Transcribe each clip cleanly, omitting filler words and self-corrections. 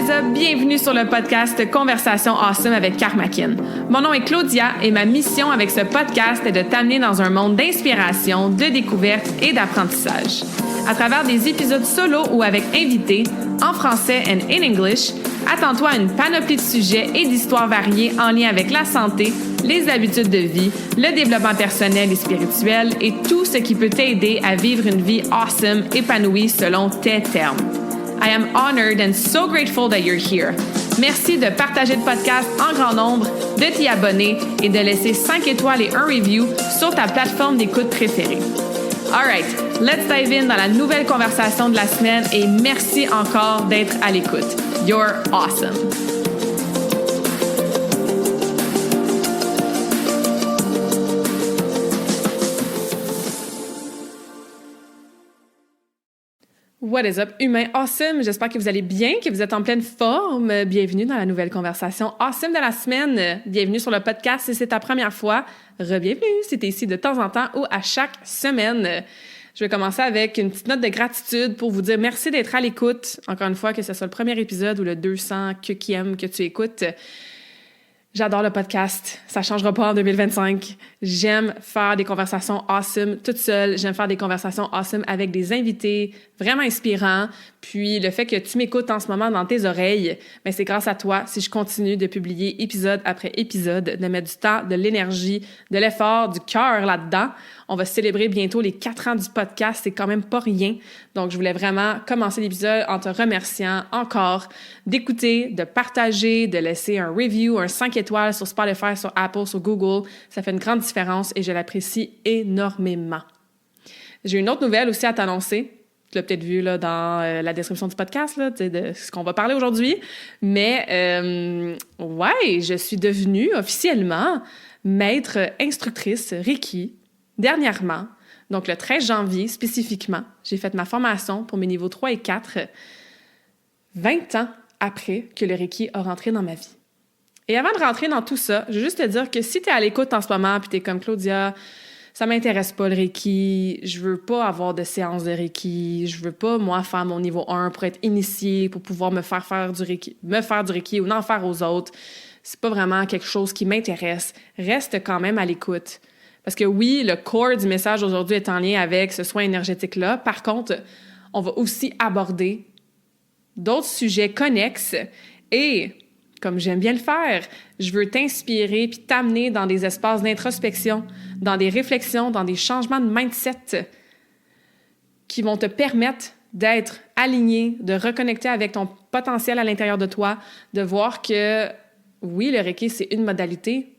is up? Bienvenue sur le podcast Conversation Awesome avec Karmakin. Mon nom est Claudia et ma mission avec ce podcast est de t'amener dans un monde d'inspiration, de découverte et d'apprentissage. À travers des épisodes solo ou avec invités, en français and in English, attends-toi à une panoplie de sujets et d'histoires variées en lien avec la santé, les habitudes de vie, le développement personnel et spirituel et tout ce qui peut t'aider à vivre une vie awesome, épanouie selon tes termes. I am honored and so grateful that you're here. Merci de partager le podcast en grand nombre, de t'y abonner et de laisser 5 étoiles et un review sur ta plateforme d'écoute préférée. Alright, let's dive in dans la nouvelle conversation de la semaine et merci encore d'être à l'écoute. You're awesome! What is up, humain awesome? J'espère que vous allez bien, que vous êtes en pleine forme. Bienvenue dans la nouvelle conversation awesome de la semaine. Bienvenue sur le podcast si c'est ta première fois. Re-bienvenue si t'es ici de temps en temps ou à chaque semaine. Je vais commencer avec une petite note de gratitude pour vous dire merci d'être à l'écoute. Encore une fois, que ce soit le premier épisode ou le 200 que tu écoutes. J'adore le podcast. Ça changera pas en 2025. J'aime faire des conversations awesome toute seule. J'aime faire des conversations awesome avec des invités vraiment inspirants. Puis le fait que tu m'écoutes en ce moment dans tes oreilles, ben c'est grâce à toi si je continue de publier épisode après épisode, de mettre du temps, de l'énergie, de l'effort, du cœur là-dedans. On va célébrer bientôt les 4 ans du podcast. C'est quand même pas rien. Donc, je voulais vraiment commencer l'épisode en te remerciant encore d'écouter, de partager, de laisser un review, un 5 étoiles sur Spotify, sur Apple, sur Google. Ça fait une grande différence et je l'apprécie énormément. J'ai une autre nouvelle aussi à t'annoncer. Tu l'as peut-être vu là, dans la description du podcast, là, de ce qu'on va parler aujourd'hui. Mais, je suis devenue officiellement maître instructrice Reiki dernièrement. Donc, le 13 janvier spécifiquement, j'ai fait ma formation pour mes niveaux 3 et 4, 20 ans après que le Reiki a rentré dans ma vie. Et avant de rentrer dans tout ça, je veux juste te dire que si tu es à l'écoute en ce moment puis tu es comme Claudia, ça m'intéresse pas le Reiki, je veux pas avoir de séance de Reiki, je veux pas, moi, faire mon niveau 1 pour être initiée, pour pouvoir me faire du Reiki ou n'en faire aux autres. C'est pas vraiment quelque chose qui m'intéresse. Reste quand même à l'écoute. Parce que oui, le core du message aujourd'hui est en lien avec ce soin énergétique-là. Par contre, on va aussi aborder d'autres sujets connexes et, comme j'aime bien le faire, je veux t'inspirer puis t'amener dans des espaces d'introspection, dans des réflexions, dans des changements de mindset qui vont te permettre d'être aligné, de reconnecter avec ton potentiel à l'intérieur de toi, de voir que, oui, le Reiki, c'est une modalité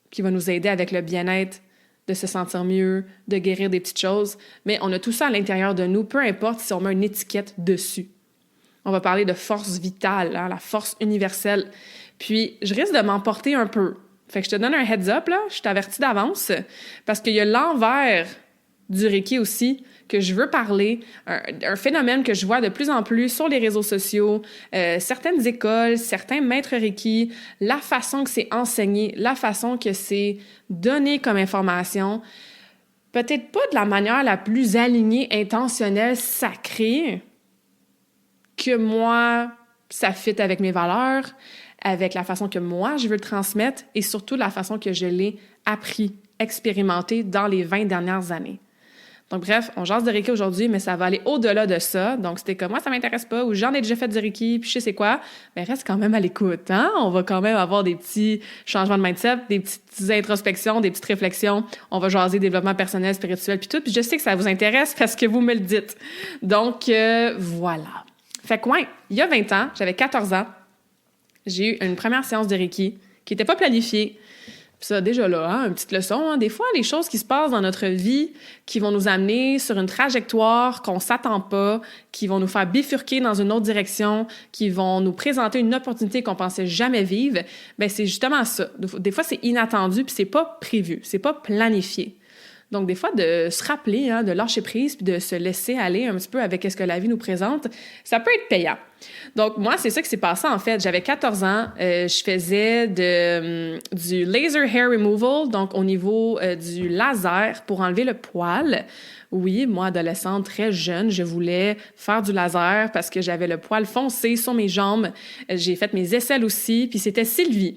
qui va nous aider avec le bien-être, de se sentir mieux, de guérir des petites choses, mais on a tout ça à l'intérieur de nous, peu importe si on met une étiquette dessus. On va parler de force vitale, hein, la force universelle. Puis, je risque de m'emporter un peu. Fait que je te donne un heads-up, là, je t'avertis d'avance, parce qu'il y a l'envers du Reiki aussi que je veux parler, un phénomène que je vois de plus en plus sur les réseaux sociaux, certaines écoles, certains maîtres Reiki, la façon que c'est enseigné, la façon que c'est donné comme information, peut-être pas de la manière la plus alignée, intentionnelle, sacrée, que moi, ça fit avec mes valeurs, avec la façon que moi, je veux le transmettre et surtout la façon que je l'ai appris, expérimenté dans les 20 dernières années. Donc bref, on jase de Reiki aujourd'hui, mais ça va aller au-delà de ça. Donc c'était comme moi, ça m'intéresse pas, ou j'en ai déjà fait du Reiki, puis je sais quoi, mais reste quand même à l'écoute, hein? On va quand même avoir des petits changements de mindset, des petites introspections, des petites réflexions. On va jaser développement personnel, spirituel, puis tout. Puis je sais que ça vous intéresse parce que vous me le dites. Donc voilà. Fait que ouais, il y a 20 ans, j'avais 14 ans, j'ai eu une première séance de Reiki qui n'était pas planifiée. Puis ça, déjà là, hein, une petite leçon. Hein. Des fois, les choses qui se passent dans notre vie qui vont nous amener sur une trajectoire qu'on s'attend pas, qui vont nous faire bifurquer dans une autre direction, qui vont nous présenter une opportunité qu'on pensait jamais vivre, bien, c'est justement ça. Des fois, c'est inattendu puis c'est pas prévu, c'est pas planifié. Donc, des fois, de se rappeler, hein, de lâcher prise puis de se laisser aller un petit peu avec ce que la vie nous présente, ça peut être payant. Donc, moi, c'est ça qui s'est passé, en fait. J'avais 14 ans. Je faisais du laser hair removal, donc au niveau du laser pour enlever le poil. Oui, moi, adolescente, très jeune, je voulais faire du laser parce que j'avais le poil foncé sur mes jambes. J'ai fait mes aisselles aussi. Puis c'était Sylvie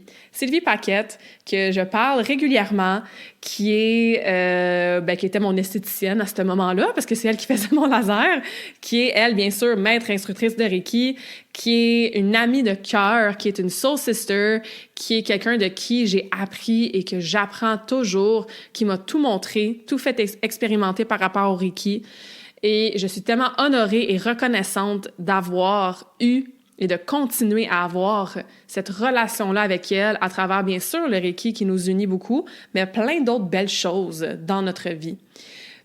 Paquette, que je parle régulièrement, qui était mon esthéticienne à ce moment-là, parce que c'est elle qui faisait mon laser, qui est, elle, bien sûr, maître instructrice de Reiki, qui est une amie de cœur, qui est une soul sister, qui est quelqu'un de qui j'ai appris et que j'apprends toujours, qui m'a tout montré, tout fait expérimenter par rapport au Reiki. Et je suis tellement honorée et reconnaissante d'avoir eu et de continuer à avoir cette relation-là avec elle à travers, bien sûr, le Reiki qui nous unit beaucoup, mais plein d'autres belles choses dans notre vie.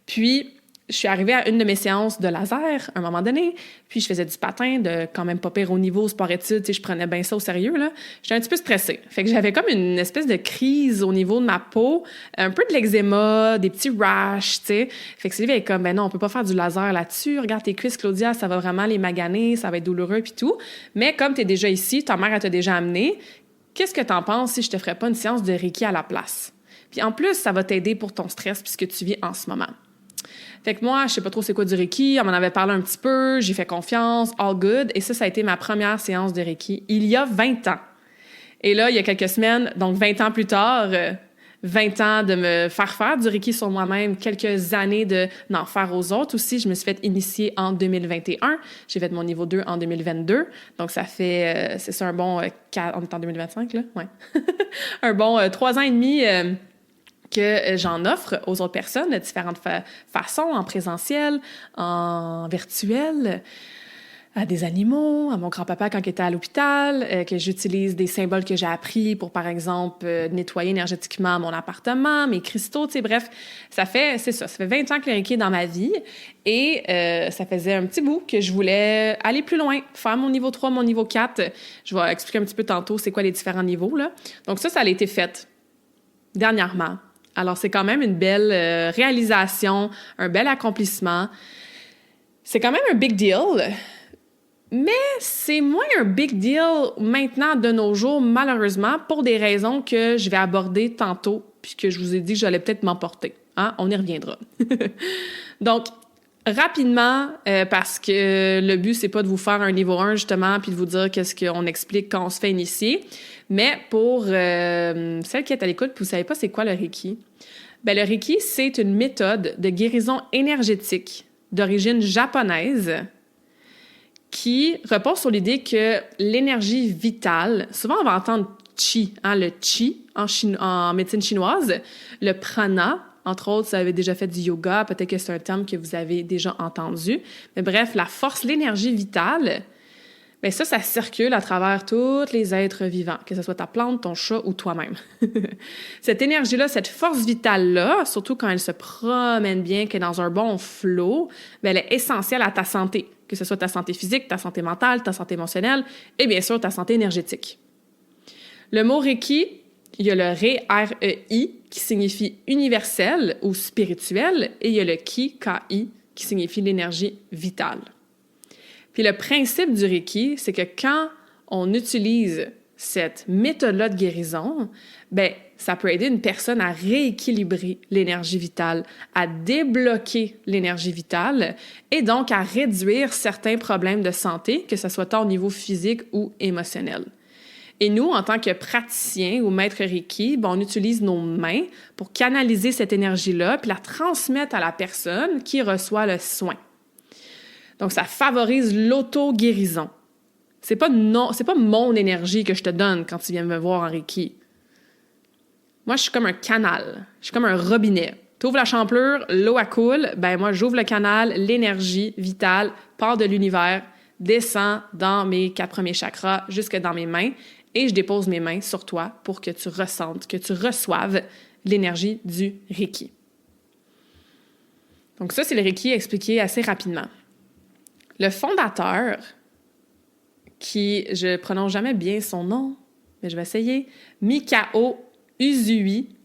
Puis, je suis arrivée à une de mes séances de laser à un moment donné, puis je faisais du patin de quand même pas pire au niveau sport-études, tu sais, je prenais bien ça au sérieux, là. J'étais un petit peu stressée. Fait que j'avais comme une espèce de crise au niveau de ma peau, un peu de l'eczéma, des petits rashes, tu sais. Fait que Sylvie est comme, ben non, on peut pas faire du laser là-dessus. Regarde tes cuisses, Claudia, ça va vraiment les maganer, ça va être douloureux, puis tout. Mais comme t'es déjà ici, ta mère, elle t'a déjà amené, qu'est-ce que t'en penses si je te ferais pas une séance de Reiki à la place? Puis en plus, ça va t'aider pour ton stress puisque tu vis en ce moment. Fait que moi, je sais pas trop c'est quoi du Reiki, on m'en avait parlé un petit peu, j'ai fait confiance, all good, et ça a été ma première séance de Reiki il y a 20 ans. Et là, il y a quelques semaines, donc 20 ans plus tard, 20 ans de me faire du Reiki sur moi-même, quelques années d'en faire aux autres aussi. Je me suis fait initier en 2021. J'ai fait mon niveau 2 en 2022. Donc, ça fait, c'est ça, un bon... on est en 2025, là? Ouais. Un bon 3 ans et demi... que j'en offre aux autres personnes de différentes façons, en présentiel, en virtuel, à des animaux, à mon grand-papa quand il était à l'hôpital, que j'utilise des symboles que j'ai appris pour, par exemple, nettoyer énergétiquement mon appartement, mes cristaux, tu sais, bref, ça fait 20 ans que le Reiki est dans ma vie et ça faisait un petit bout que je voulais aller plus loin, faire mon niveau 3, mon niveau 4. Je vais expliquer un petit peu tantôt c'est quoi les différents niveaux, là. Donc ça a été fait dernièrement. Alors, c'est quand même une belle réalisation, un bel accomplissement. C'est quand même un big deal, mais c'est moins un big deal maintenant de nos jours, malheureusement, pour des raisons que je vais aborder tantôt, puisque je vous ai dit que j'allais peut-être m'emporter. Hein? On y reviendra. Donc, rapidement, parce que le but, c'est pas de vous faire un niveau 1, justement, puis de vous dire qu'est-ce qu'on explique quand on se fait initier. Mais pour celle qui est à l'écoute, vous savez pas c'est quoi le Reiki? Ben, le Reiki, c'est une méthode de guérison énergétique d'origine japonaise qui repose sur l'idée que l'énergie vitale, souvent on va entendre chi, hein, le chi en médecine chinoise, le prana, entre autres, si vous avez déjà fait du yoga, peut-être que c'est un terme que vous avez déjà entendu. Mais bref, la force, l'énergie vitale, bien ça circule à travers tous les êtres vivants, que ce soit ta plante, ton chat ou toi-même. Cette énergie-là, cette force vitale-là, surtout quand elle se promène bien, qu'elle est dans un bon flow, bien, elle est essentielle à ta santé, que ce soit ta santé physique, ta santé mentale, ta santé émotionnelle et bien sûr ta santé énergétique. Le mot Reiki, il y a le Rei, R-E-I, qui signifie universel ou spirituel, et il y a le Ki, K-I, qui signifie l'énergie vitale. Puis le principe du Reiki, c'est que quand on utilise cette méthode-là de guérison, bien, ça peut aider une personne à rééquilibrer l'énergie vitale, à débloquer l'énergie vitale et donc à réduire certains problèmes de santé, que ce soit tant au niveau physique ou émotionnel. Et nous, en tant que praticiens ou maîtres Reiki, bien, on utilise nos mains pour canaliser cette énergie-là puis la transmettre à la personne qui reçoit le soin. Donc, ça favorise l'auto-guérison. C'est pas mon énergie que je te donne quand tu viens me voir en Reiki. Moi, je suis comme un canal. Je suis comme un robinet. Tu ouvres la champlure, l'eau elle coule. Ben moi, j'ouvre le canal, l'énergie vitale part de l'univers, descend dans mes 4 premiers chakras jusque dans mes mains et je dépose mes mains sur toi pour que tu ressentes, que tu reçoives l'énergie du Reiki. Donc ça, c'est le Reiki expliqué assez rapidement. Le fondateur, qui, je prononce jamais bien son nom, mais je vais essayer, Mikao Usui,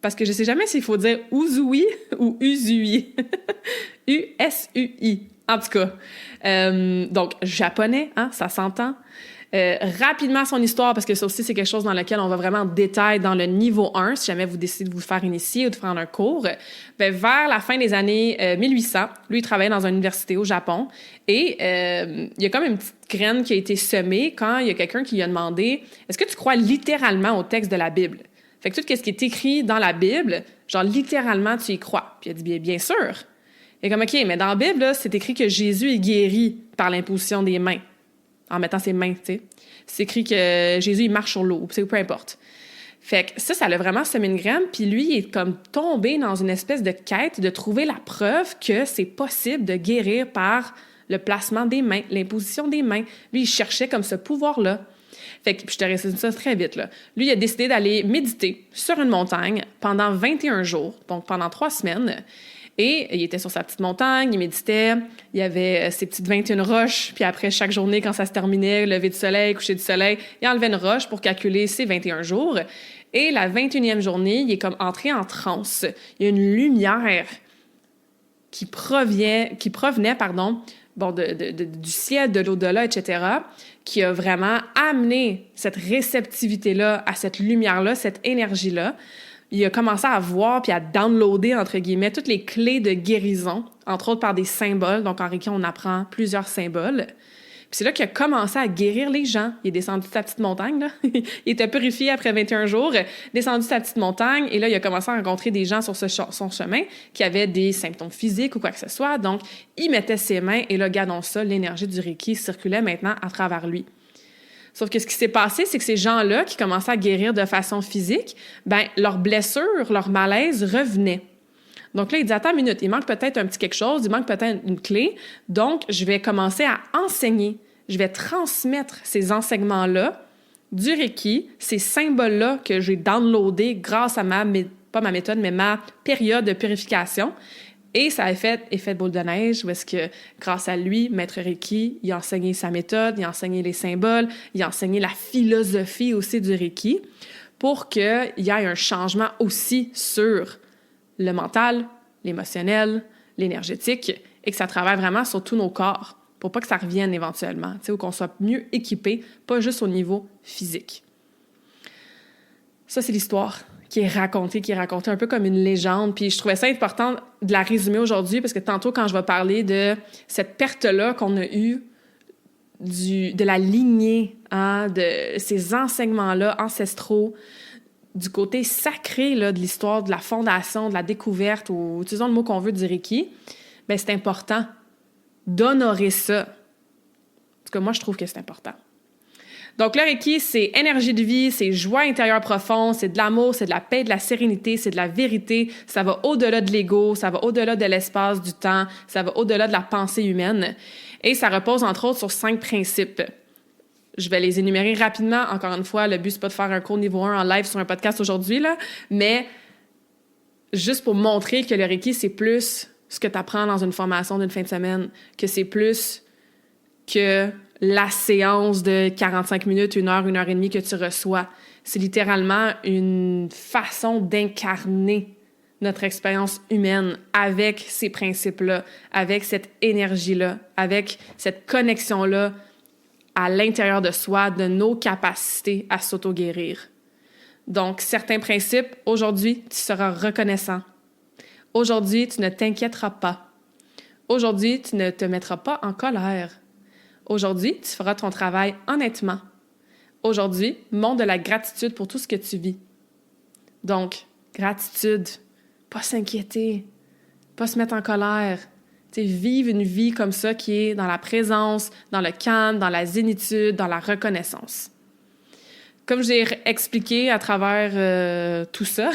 parce que je sais jamais s'il faut dire Usui ou Usui. U-S-U-I, En tout cas, donc japonais, hein, ça s'entend. Rapidement son histoire, parce que ça aussi, c'est quelque chose dans lequel on va vraiment en détail dans le niveau 1, si jamais vous décidez de vous faire initier ou de prendre un cours. Bien, vers la fin des années 1800, lui, il travaillait dans une université au Japon et il y a comme une petite graine qui a été semée quand il y a quelqu'un qui lui a demandé « Est-ce que tu crois littéralement au texte de la Bible? » Fait que tout ce qui est écrit dans la Bible, genre littéralement, tu y crois. Puis il a dit « Bien sûr. » Il est comme « OK, mais dans la Bible, là, c'est écrit que Jésus est guéri par l'imposition des mains. » En mettant ses mains, tu sais. C'est écrit que Jésus, il marche sur l'eau, peu importe. Fait que ça l'a vraiment semé une graine, puis lui, il est comme tombé dans une espèce de quête de trouver la preuve que c'est possible de guérir par le placement des mains, l'imposition des mains. Lui, il cherchait comme ce pouvoir-là. Fait que, puis je te résume ça très vite, là. Lui, il a décidé d'aller méditer sur une montagne pendant 21 jours, donc pendant 3 semaines. Et il était sur sa petite montagne, il méditait, il y avait ses petites 21 roches, puis après, chaque journée, quand ça se terminait, lever du soleil, coucher du soleil, il enlevait une roche pour calculer ses 21 jours. Et la 21e journée, il est comme entré en transe. Il y a une lumière qui provenait, du ciel, de l'au-delà, etc., qui a vraiment amené cette réceptivité-là à cette lumière-là, cette énergie-là. Il a commencé à voir puis à downloader, entre guillemets, toutes les clés de guérison, entre autres par des symboles. Donc, en Reiki, on apprend plusieurs symboles. Puis c'est là qu'il a commencé à guérir les gens. Il est descendu de sa petite montagne, là. Il était purifié après 21 jours, descendu de sa petite montagne, et là, il a commencé à rencontrer des gens sur son chemin qui avaient des symptômes physiques ou quoi que ce soit. Donc, il mettait ses mains, et là, gardons ça, l'énergie du Reiki circulait maintenant à travers lui. Sauf que ce qui s'est passé, c'est que ces gens-là qui commençaient à guérir de façon physique, ben leurs blessures, leur malaise revenait. Donc là, il dit « Attends une minute, il manque peut-être un petit quelque chose, il manque peut-être une clé. Donc, je vais commencer à enseigner. Je vais transmettre ces enseignements-là du Reiki, ces symboles-là que j'ai downloadés grâce à pas ma méthode, mais ma période de purification. » Et ça a fait effet de boule de neige, parce que grâce à lui, Maître Reiki, il a enseigné sa méthode, il a enseigné les symboles, il a enseigné la philosophie aussi du Reiki, pour qu'il y ait un changement aussi sur le mental, l'émotionnel, l'énergétique, et que ça travaille vraiment sur tous nos corps, pour pas que ça revienne éventuellement, ou qu'on soit mieux équipé, pas juste au niveau physique. Ça, c'est l'histoire qui est racontée un peu comme une légende. Puis je trouvais ça important de la résumer aujourd'hui, parce que tantôt, quand je vais parler de cette perte-là qu'on a eue de la lignée, hein, de ces enseignements-là ancestraux, du côté sacré là, de l'histoire, de la fondation, de la découverte, ou utilisons le mot qu'on veut du Reiki, bien, c'est important d'honorer ça. En tout cas, moi, je trouve que c'est important. Donc, le Reiki, c'est énergie de vie, c'est joie intérieure profonde, c'est de l'amour, c'est de la paix, de la sérénité, c'est de la vérité. Ça va au-delà de l'ego, ça va au-delà de l'espace, du temps, ça va au-delà de la pensée humaine. Et ça repose, entre autres, sur 5 principes. Je vais les énumérer rapidement. Encore une fois, le but, c'est pas de faire un cours niveau 1 en live sur un podcast aujourd'hui, là, mais juste pour montrer que le Reiki, c'est plus ce que tu apprends dans une formation d'une fin de semaine, que c'est plus que la séance de 45 minutes, 1 heure et demie que tu reçois. C'est littéralement une façon d'incarner notre expérience humaine avec ces principes-là, avec cette énergie-là, avec cette connexion-là à l'intérieur de soi, de nos capacités à s'auto-guérir. Donc, certains principes, aujourd'hui, tu seras reconnaissant. Aujourd'hui, tu ne t'inquiéteras pas. Aujourd'hui, tu ne te mettras pas en colère. Aujourd'hui, tu feras ton travail honnêtement. Aujourd'hui, montre de la gratitude pour tout ce que tu vis. Donc, gratitude, pas s'inquiéter, pas se mettre en colère. Vivre une vie comme ça qui est dans la présence, dans le calme, dans la zénitude, dans la reconnaissance. Comme j'ai expliqué à travers tout ça,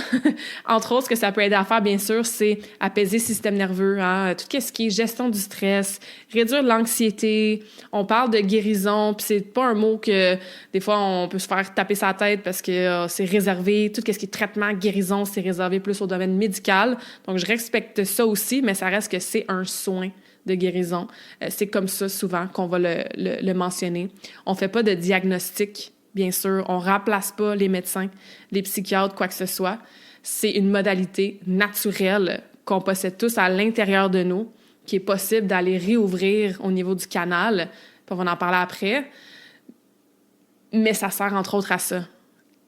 entre autres, ce que ça peut aider à faire, bien sûr, c'est apaiser le système nerveux, hein, tout ce qui est gestion du stress, réduire l'anxiété. On parle de guérison, puis c'est pas un mot que des fois on peut se faire taper sa tête parce que c'est réservé. Tout ce qui est traitement, guérison, c'est réservé plus au domaine médical. Donc, je respecte ça aussi, mais ça reste que c'est un soin de guérison. C'est comme ça souvent qu'on va le mentionner. On fait pas de diagnostic. Bien sûr, on ne remplace pas les médecins, les psychiatres, quoi que ce soit. C'est une modalité naturelle qu'on possède tous à l'intérieur de nous, qui est possible d'aller réouvrir au niveau du canal, puis on va en parler après. Mais ça sert entre autres à ça,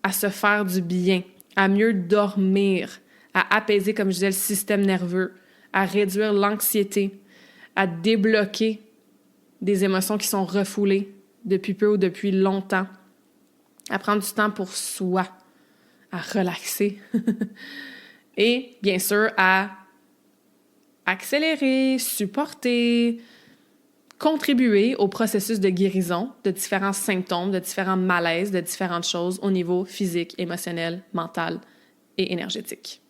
à se faire du bien, à mieux dormir, à apaiser, comme je disais, le système nerveux, à réduire l'anxiété, à débloquer des émotions qui sont refoulées depuis peu ou depuis longtemps, à prendre du temps pour soi, à relaxer et bien sûr à accélérer, supporter, contribuer au processus de guérison de différents symptômes, de différents malaises, de différentes choses au niveau physique, émotionnel, mental et énergétique.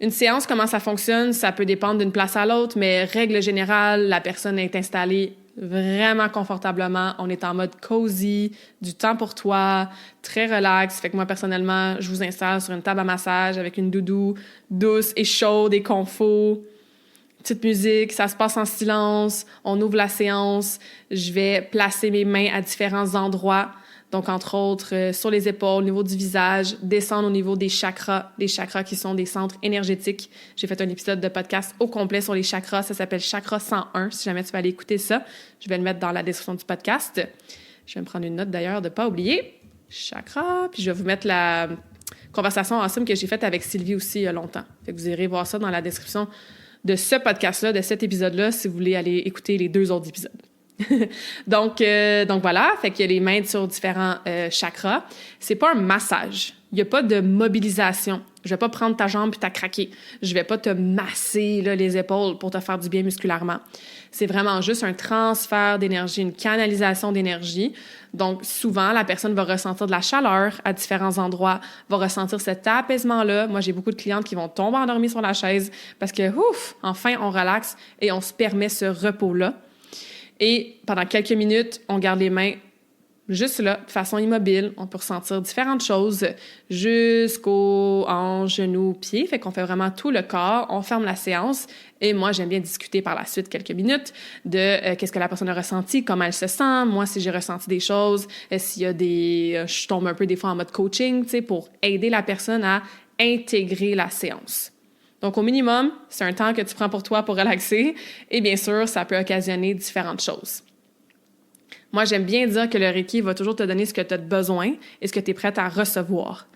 Une séance, comment ça fonctionne, ça peut dépendre d'une place à l'autre, mais règle générale, la personne est installée vraiment confortablement. On est en mode cozy, du temps pour toi, très relax. Fait que moi, personnellement, je vous installe sur une table à massage avec une doudou douce et chaude et confort. Petite musique, ça se passe en silence. On ouvre la séance. Je vais placer mes mains à différents endroits. Donc, entre autres, sur les épaules, au niveau du visage, descendre au niveau des chakras qui sont des centres énergétiques. J'ai fait un épisode de podcast au complet sur les chakras. Ça s'appelle Chakra 101, si jamais tu veux aller écouter ça. Je vais le mettre dans la description du podcast. Je vais me prendre une note d'ailleurs de ne pas oublier. Chakra. Puis je vais vous mettre la conversation awesome que j'ai faite avec Sylvie aussi il y a longtemps. Fait que vous irez voir ça dans la description de ce podcast-là, de cet épisode-là, si vous voulez aller écouter les 2 autres épisodes. donc voilà, fait qu'il y a les mains sur différents chakras. C'est pas un massage. Il y a pas de mobilisation. Je vais pas prendre ta jambe puis t'as craqué. Je vais pas te masser là, les épaules pour te faire du bien musculairement. C'est vraiment juste un transfert d'énergie, une canalisation d'énergie. Donc souvent, la personne va ressentir de la chaleur à différents endroits, va ressentir cet apaisement-là. Moi, j'ai beaucoup de clientes qui vont tomber endormies sur la chaise parce que, enfin, on relaxe et on se permet ce repos-là. Et pendant quelques minutes, on garde les mains juste là, de façon immobile. On peut ressentir différentes choses jusqu'aux hanches, genoux, pieds. Fait qu'on fait vraiment tout le corps. On ferme la séance. Et moi, j'aime bien discuter par la suite quelques minutes de qu'est-ce que la personne a ressenti, comment elle se sent. Moi, si j'ai ressenti des choses, s'il y a des... je tombe un peu des fois en mode coaching, tu sais, pour aider la personne à intégrer la séance. Donc, au minimum, c'est un temps que tu prends pour toi pour relaxer. Et bien sûr, ça peut occasionner différentes choses. Moi, j'aime bien dire que le Reiki va toujours te donner ce que tu as besoin et ce que tu es prête à recevoir.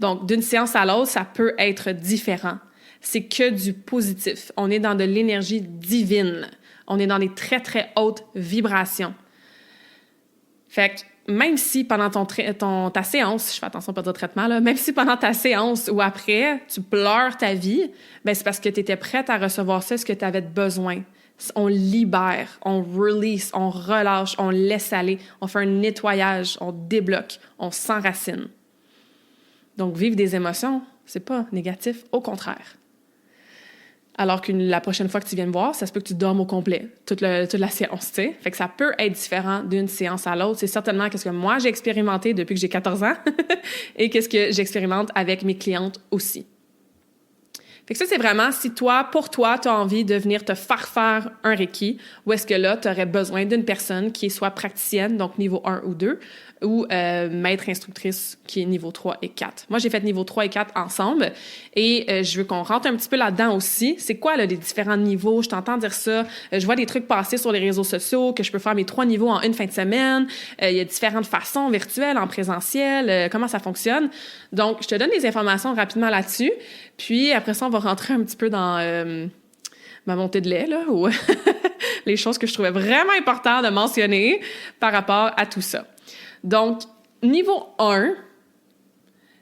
Donc, d'une séance à l'autre, ça peut être différent. C'est que du positif. On est dans de l'énergie divine. On est dans des très, très hautes vibrations. Fait que même si pendant ta séance, je fais attention pas de traitement, là, même si pendant ta séance ou après, tu pleures ta vie, ben c'est parce que tu étais prête à recevoir ça, ce que tu avais besoin. On libère, on release, on relâche, on laisse aller, on fait un nettoyage, on débloque, on s'enracine. Donc, vivre des émotions, c'est pas négatif, au contraire. Alors que la prochaine fois que tu viens me voir, ça se peut que tu dormes au complet, toute la séance, tu sais. Fait que ça peut être différent d'une séance à l'autre. C'est certainement ce que moi, j'ai expérimenté depuis que j'ai 14 ans et qu'est-ce que j'expérimente avec mes clientes aussi. Fait que ça, c'est vraiment si pour toi, tu as envie de venir te faire un Reiki, ou est-ce que là, tu aurais besoin d'une personne qui est soit praticienne, donc niveau 1 ou 2, ou maître instructrice qui est niveau 3 et 4. Moi, j'ai fait niveau 3 et 4 ensemble et je veux qu'on rentre un petit peu là-dedans aussi. C'est quoi là, les différents niveaux? Je t'entends dire ça. Je vois des trucs passer sur les réseaux sociaux que je peux faire mes 3 niveaux en une fin de semaine. Il y a différentes façons, virtuelles, en présentiel, comment ça fonctionne. Donc, je te donne des informations rapidement là-dessus. Puis après ça, on va rentrer un petit peu dans ma montée de lait, là, ou les choses que je trouvais vraiment importantes de mentionner par rapport à tout ça. Donc, niveau 1,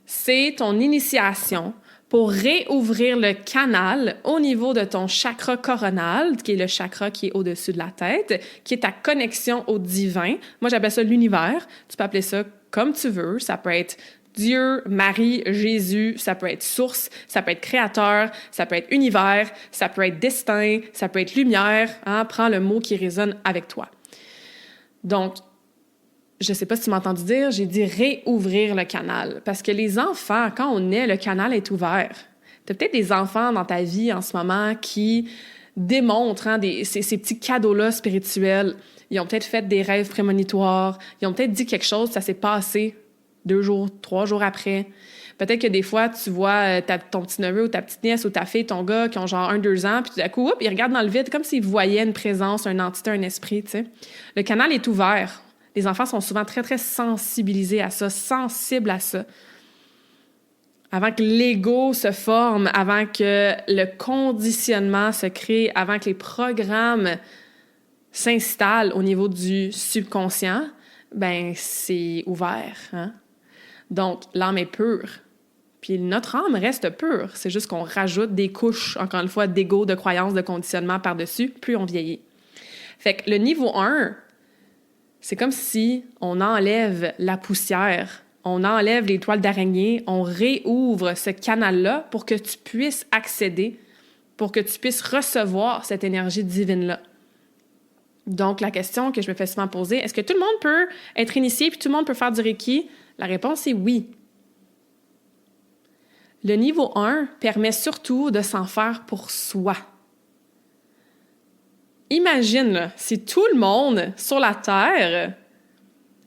c'est ton initiation pour réouvrir le canal au niveau de ton chakra coronal, qui est le chakra qui est au-dessus de la tête, qui est ta connexion au divin. Moi, j'appelle ça l'univers. Tu peux appeler ça comme tu veux. Ça peut être Dieu, Marie, Jésus, ça peut être source, ça peut être créateur, ça peut être univers, ça peut être destin, ça peut être lumière. Hein? Prends le mot qui résonne avec toi. Donc, je sais pas si tu m'as entendu dire, j'ai dit réouvrir le canal. Parce que les enfants, quand on naît, le canal est ouvert. Tu as peut-être des enfants dans ta vie en ce moment qui démontrent ces petits cadeaux-là spirituels. Ils ont peut-être fait des rêves prémonitoires. Ils ont peut-être dit quelque chose, ça s'est passé 2 jours, 3 jours après. Peut-être que des fois, tu vois ton petit-neveu ou ta petite-nièce ou ta fille, ton gars, qui ont genre 1-2 ans, puis tout à coup, ils regardent dans le vide comme s'ils voyaient une présence, une entité, un esprit, tu sais. Le canal est ouvert. Les enfants sont souvent très, très sensibilisés à ça, sensibles à ça. Avant que l'ego se forme, avant que le conditionnement se crée, avant que les programmes s'installent au niveau du subconscient, ben c'est ouvert, hein? Donc, l'âme est pure. Puis notre âme reste pure. C'est juste qu'on rajoute des couches, encore une fois, d'ego, de croyances, de conditionnement par-dessus, plus on vieillit. Fait que le niveau 1, c'est comme si on enlève la poussière, on enlève les toiles d'araignée, on réouvre ce canal-là pour que tu puisses accéder, pour que tu puisses recevoir cette énergie divine-là. Donc, la question que je me fais souvent poser, est-ce que tout le monde peut être initié puis tout le monde peut faire du Reiki? La réponse est oui. Le niveau 1 permet surtout de s'en faire pour soi. Imagine là, si tout le monde sur la Terre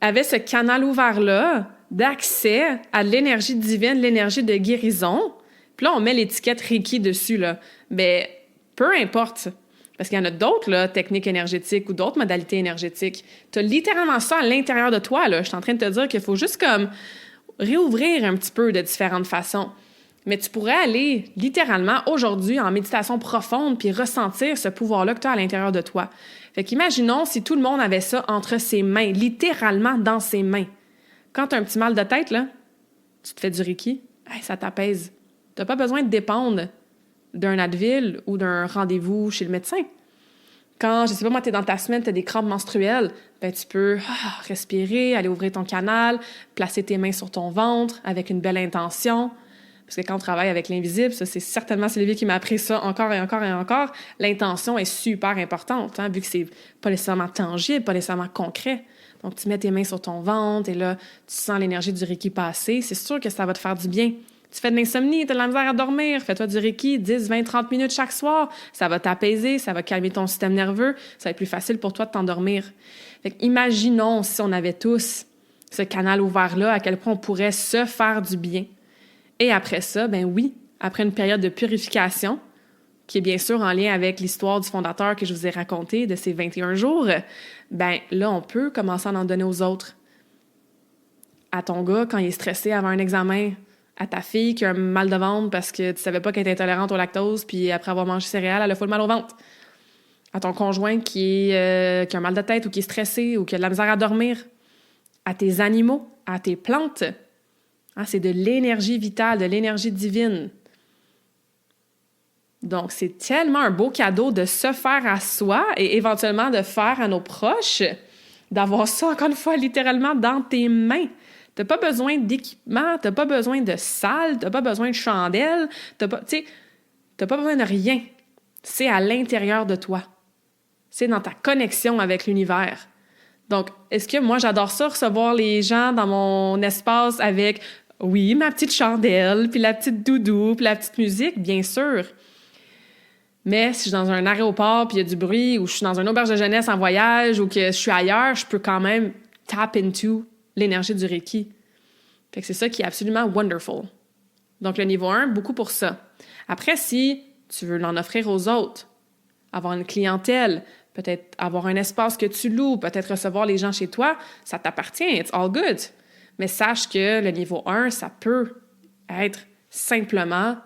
avait ce canal ouvert-là d'accès à l'énergie divine, l'énergie de guérison. Puis là, on met l'étiquette Reiki dessus, là. Ben, peu importe. Parce qu'il y en a d'autres, là, techniques énergétiques ou d'autres modalités énergétiques. Tu as littéralement ça à l'intérieur de toi, là. Je suis en train de te dire qu'il faut juste comme réouvrir un petit peu de différentes façons. Mais tu pourrais aller littéralement aujourd'hui en méditation profonde puis ressentir ce pouvoir-là que tu as à l'intérieur de toi. Fait qu'imaginons si tout le monde avait ça entre ses mains, littéralement dans ses mains. Quand tu as un petit mal de tête, là, tu te fais du Reiki, ça t'apaise. Tu n'as pas besoin de dépendre d'un Advil ou d'un rendez-vous chez le médecin. Quand, je sais pas moi, tu es dans ta semaine, tu as des crampes menstruelles, ben tu peux respirer, aller ouvrir ton canal, placer tes mains sur ton ventre avec une belle intention. Parce que quand on travaille avec l'invisible, ça, c'est certainement Sylvie qui m'a appris ça encore et encore et encore. L'intention est super importante, hein, vu que c'est pas nécessairement tangible, pas nécessairement concret. Donc, tu mets tes mains sur ton ventre et là, tu sens l'énergie du Reiki passer. C'est sûr que ça va te faire du bien. Tu fais de l'insomnie, tu as de la misère à dormir, fais-toi du Reiki 10, 20, 30 minutes chaque soir. Ça va t'apaiser, ça va calmer ton système nerveux, ça va être plus facile pour toi de t'endormir. Fait imaginons si on avait tous ce canal ouvert-là, à quel point on pourrait se faire du bien. Et après ça, ben oui, après une période de purification, qui est bien sûr en lien avec l'histoire du fondateur que je vous ai raconté de ces 21 jours, ben là, on peut commencer à en donner aux autres. À ton gars, quand il est stressé avant un examen, à ta fille qui a un mal de ventre parce que tu savais pas qu'elle était intolérante au lactose, puis après avoir mangé céréales, elle a full mal au ventre. À ton conjoint qui a un mal de tête ou qui est stressé ou qui a de la misère à dormir. À tes animaux, à tes plantes. C'est de l'énergie vitale, de l'énergie divine. Donc, c'est tellement un beau cadeau de se faire à soi et éventuellement de faire à nos proches, d'avoir ça, encore une fois, littéralement dans tes mains. T'as pas besoin d'équipement, t'as pas besoin de salle, t'as pas besoin de chandelle, t'as pas besoin de rien. C'est à l'intérieur de toi. C'est dans ta connexion avec l'univers. Donc, est-ce que moi, j'adore ça, recevoir les gens dans mon espace avec, oui, ma petite chandelle, puis la petite doudou, puis la petite musique, bien sûr. Mais si je suis dans un aéroport, puis il y a du bruit, ou je suis dans une auberge de jeunesse en voyage, ou que je suis ailleurs, je peux quand même tap into l'énergie du Reiki. Fait que c'est ça qui est absolument wonderful. Donc, le niveau 1, beaucoup pour ça. Après, si tu veux l'en offrir aux autres, avoir une clientèle, peut-être avoir un espace que tu loues, peut-être recevoir les gens chez toi, ça t'appartient, it's all good. Mais sache que le niveau 1, ça peut être simplement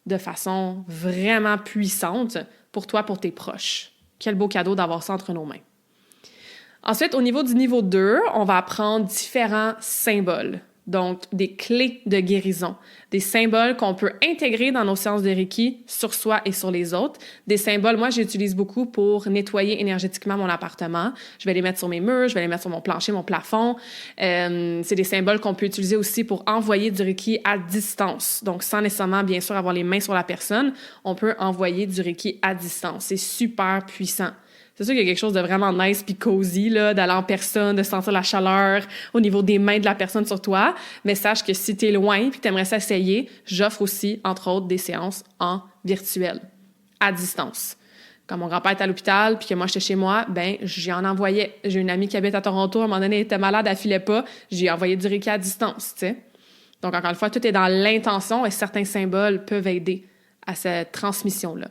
de façon vraiment puissante pour toi, pour tes proches. Quel beau cadeau d'avoir ça entre nos mains. Ensuite, au niveau du niveau 2, on va apprendre différents symboles. Donc, des clés de guérison, des symboles qu'on peut intégrer dans nos séances de Reiki sur soi et sur les autres. Des symboles, moi, j'utilise beaucoup pour nettoyer énergétiquement mon appartement. Je vais les mettre sur mes murs, je vais les mettre sur mon plancher, mon plafond. C'est des symboles qu'on peut utiliser aussi pour envoyer du Reiki à distance. Donc, sans nécessairement, bien sûr, avoir les mains sur la personne, on peut envoyer du Reiki à distance. C'est super puissant. C'est sûr qu'il y a quelque chose de vraiment nice puis cozy, là, d'aller en personne, de sentir la chaleur au niveau des mains de la personne sur toi. Mais sache que si t'es loin puis que t'aimerais s'essayer, j'offre aussi, entre autres, des séances en virtuel, à distance. Quand mon grand-père était à l'hôpital puis que moi, j'étais chez moi, ben j'y en envoyais. J'ai une amie qui habite à Toronto, à un moment donné, elle était malade, elle filait pas. J'ai envoyé du Reiki à distance, tu sais. Donc, encore une fois, tout est dans l'intention et certains symboles peuvent aider à cette transmission-là.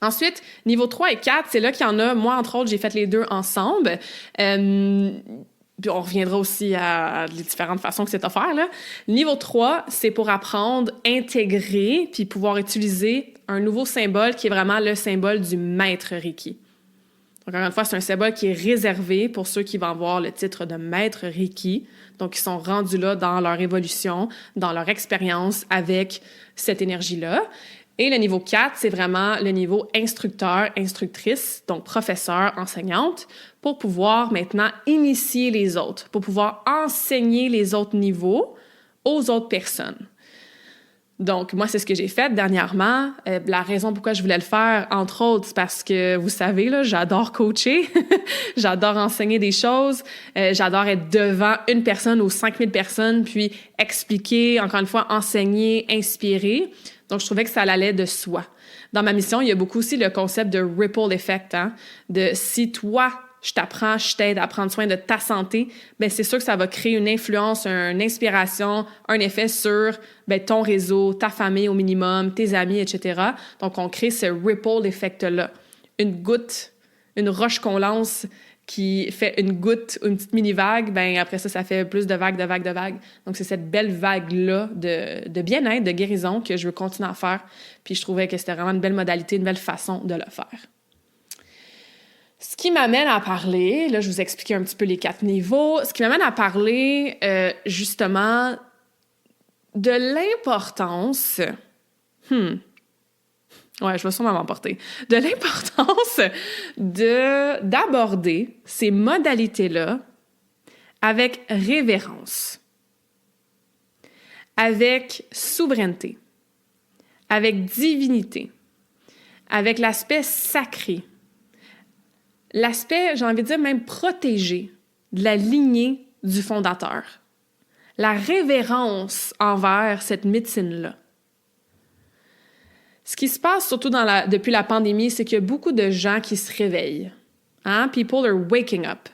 Ensuite, niveau 3 et 4, c'est là qu'il y en a. Moi, entre autres, j'ai fait les deux ensemble. Puis on reviendra aussi à les différentes façons que c'est offert, là. Niveau 3, c'est pour apprendre, intégrer, puis pouvoir utiliser un nouveau symbole qui est vraiment le symbole du maître Reiki. Donc, encore une fois, c'est un symbole qui est réservé pour ceux qui vont avoir le titre de maître Reiki. Donc, ils sont rendus là dans leur évolution, dans leur expérience avec cette énergie-là. Et le niveau 4, c'est vraiment le niveau instructeur, instructrice, donc professeur, enseignante, pour pouvoir maintenant initier les autres, pour pouvoir enseigner les autres niveaux aux autres personnes. Donc, moi, c'est ce que j'ai fait dernièrement. La raison pourquoi je voulais le faire, entre autres, c'est parce que, vous savez, là, j'adore coacher, j'adore enseigner des choses, j'adore être devant une personne ou 5000 personnes, puis expliquer, encore une fois, enseigner, inspirer. Donc, je trouvais que ça allait de soi. Dans ma mission, il y a beaucoup aussi le concept de ripple effect, hein, de si toi, je t'apprends, je t'aide à prendre soin de ta santé, bien, c'est sûr que ça va créer une influence, une inspiration, un effet sur bien, ton réseau, ta famille au minimum, tes amis, etc. Donc, on crée ce ripple effect-là. Une goutte, une roche qu'on lance qui fait une goutte, une petite mini-vague, bien, après ça fait plus de vagues, de vagues, de vagues. Donc, c'est cette belle vague-là de bien-être, de guérison que je veux continuer à faire. Puis, je trouvais que c'était vraiment une belle modalité, une belle façon de le faire. Ce qui m'amène à parler, là, je vous ai expliqué un petit peu les 4 niveaux, ce qui m'amène à parler, justement, de l'importance... Ouais, je vais sûrement m'emporter. De l'importance d'aborder ces modalités-là avec révérence, avec souveraineté, avec divinité, avec l'aspect sacré, l'aspect, j'ai envie de dire, même protégé de la lignée du fondateur. La révérence envers cette médecine-là. Ce qui se passe surtout depuis la pandémie, c'est qu'il y a beaucoup de gens qui se réveillent. Hein? People are waking up.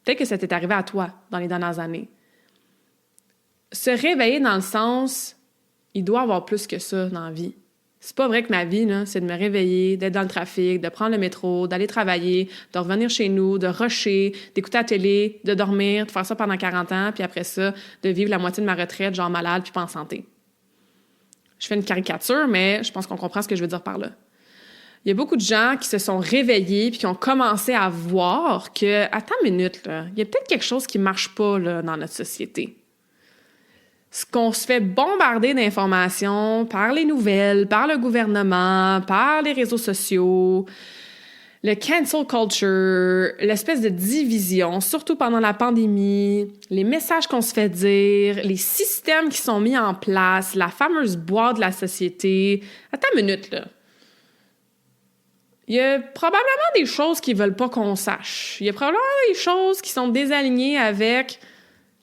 Peut-être que ça t'est arrivé à toi dans les dernières années. Se réveiller dans le sens, il doit y avoir plus que ça dans la vie. C'est pas vrai que ma vie, là, c'est de me réveiller, d'être dans le trafic, de prendre le métro, d'aller travailler, de revenir chez nous, de rusher, d'écouter la télé, de dormir, de faire ça pendant 40 ans, puis après ça, de vivre la moitié de ma retraite, genre malade, puis pas en santé. Je fais une caricature, mais je pense qu'on comprend ce que je veux dire par là. Il y a beaucoup de gens qui se sont réveillés puis qui ont commencé à voir que, attends une minute, là, il y a peut-être quelque chose qui marche pas là, dans notre société. Ce qu'on se fait bombarder d'informations par les nouvelles, par le gouvernement, par les réseaux sociaux, le cancel culture, l'espèce de division, surtout pendant la pandémie, les messages qu'on se fait dire, les systèmes qui sont mis en place, la fameuse boîte de la société. Attends une minute, là. Il y a probablement des choses qu'ils veulent pas qu'on sache. Il y a probablement des choses qui sont désalignées avec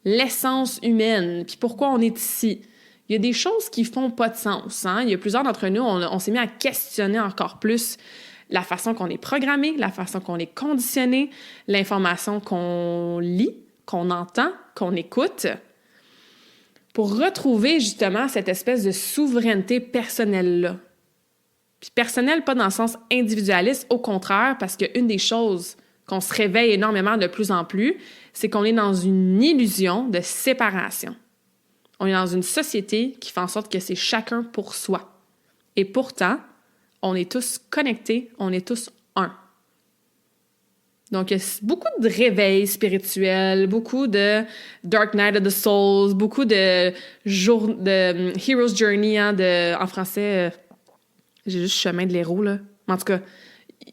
l'essence humaine, puis pourquoi on est ici. Il y a des choses qui font pas de sens. Hein? Il y a plusieurs d'entre nous, on s'est mis à questionner encore plus la façon qu'on est programmé, la façon qu'on est conditionné, l'information qu'on lit, qu'on entend, qu'on écoute, pour retrouver justement cette espèce de souveraineté personnelle-là. Puis personnelle, pas dans le sens individualiste, au contraire, parce qu'une des choses qu'on se réveille énormément de plus en plus, c'est qu'on est dans une illusion de séparation. On est dans une société qui fait en sorte que c'est chacun pour soi. Et pourtant, on est tous connectés, on est tous un. Donc, il y a beaucoup de réveils spirituels, beaucoup de Dark Night of the Souls, beaucoup de Hero's Journey, hein, en français, j'ai juste Chemin de l'héros, là. En tout cas,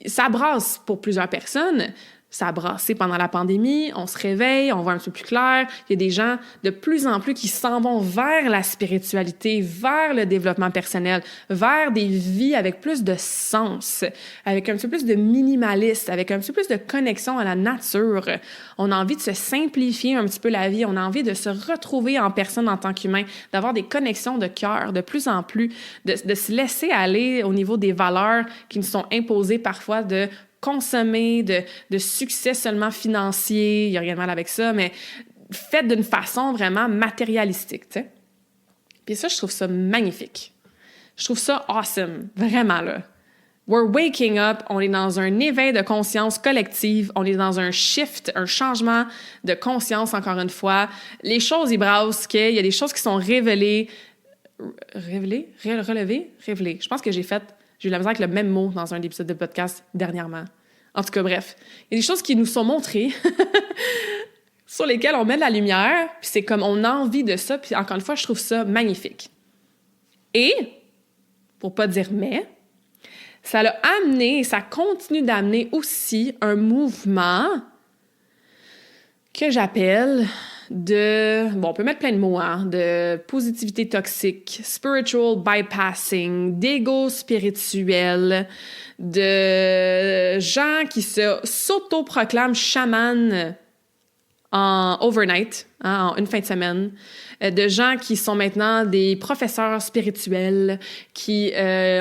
ça brasse pour plusieurs personnes. Ça a brassé pendant la pandémie, on se réveille, on voit un peu plus clair. Il y a des gens de plus en plus qui s'en vont vers la spiritualité, vers le développement personnel, vers des vies avec plus de sens, avec un petit peu plus de minimalisme, avec un petit peu plus de connexion à la nature. On a envie de se simplifier un petit peu la vie, on a envie de se retrouver en personne en tant qu'humain, d'avoir des connexions de cœur de plus en plus, de se laisser aller au niveau des valeurs qui nous sont imposées parfois de consommer, de succès seulement financier, il n'y a rien de mal avec ça, mais faite d'une façon vraiment matérialistique, tu sais. Puis ça, je trouve ça magnifique. Je trouve ça awesome, vraiment, là. We're waking up, on est dans un éveil de conscience collective, on est dans un shift, un changement de conscience, encore une fois. Les choses, ils brassent, il y a des choses qui sont révélées. Révélées? Relevées? Révélées. Je pense que j'ai eu la misère avec le même mot dans un épisode de podcast dernièrement. En tout cas, bref. Il y a des choses qui nous sont montrées, sur lesquelles on met de la lumière, puis c'est comme on a envie de ça, puis encore une fois, je trouve ça magnifique. Et, pour pas dire mais, ça l'a amené, et ça continue d'amener aussi un mouvement que j'appelle on peut mettre plein de mots, hein, de positivité toxique, spiritual bypassing, d'ego spirituel, de gens qui s'autoproclament chamans en overnight, hein, en une fin de semaine, de gens qui sont maintenant des professeurs spirituels, qui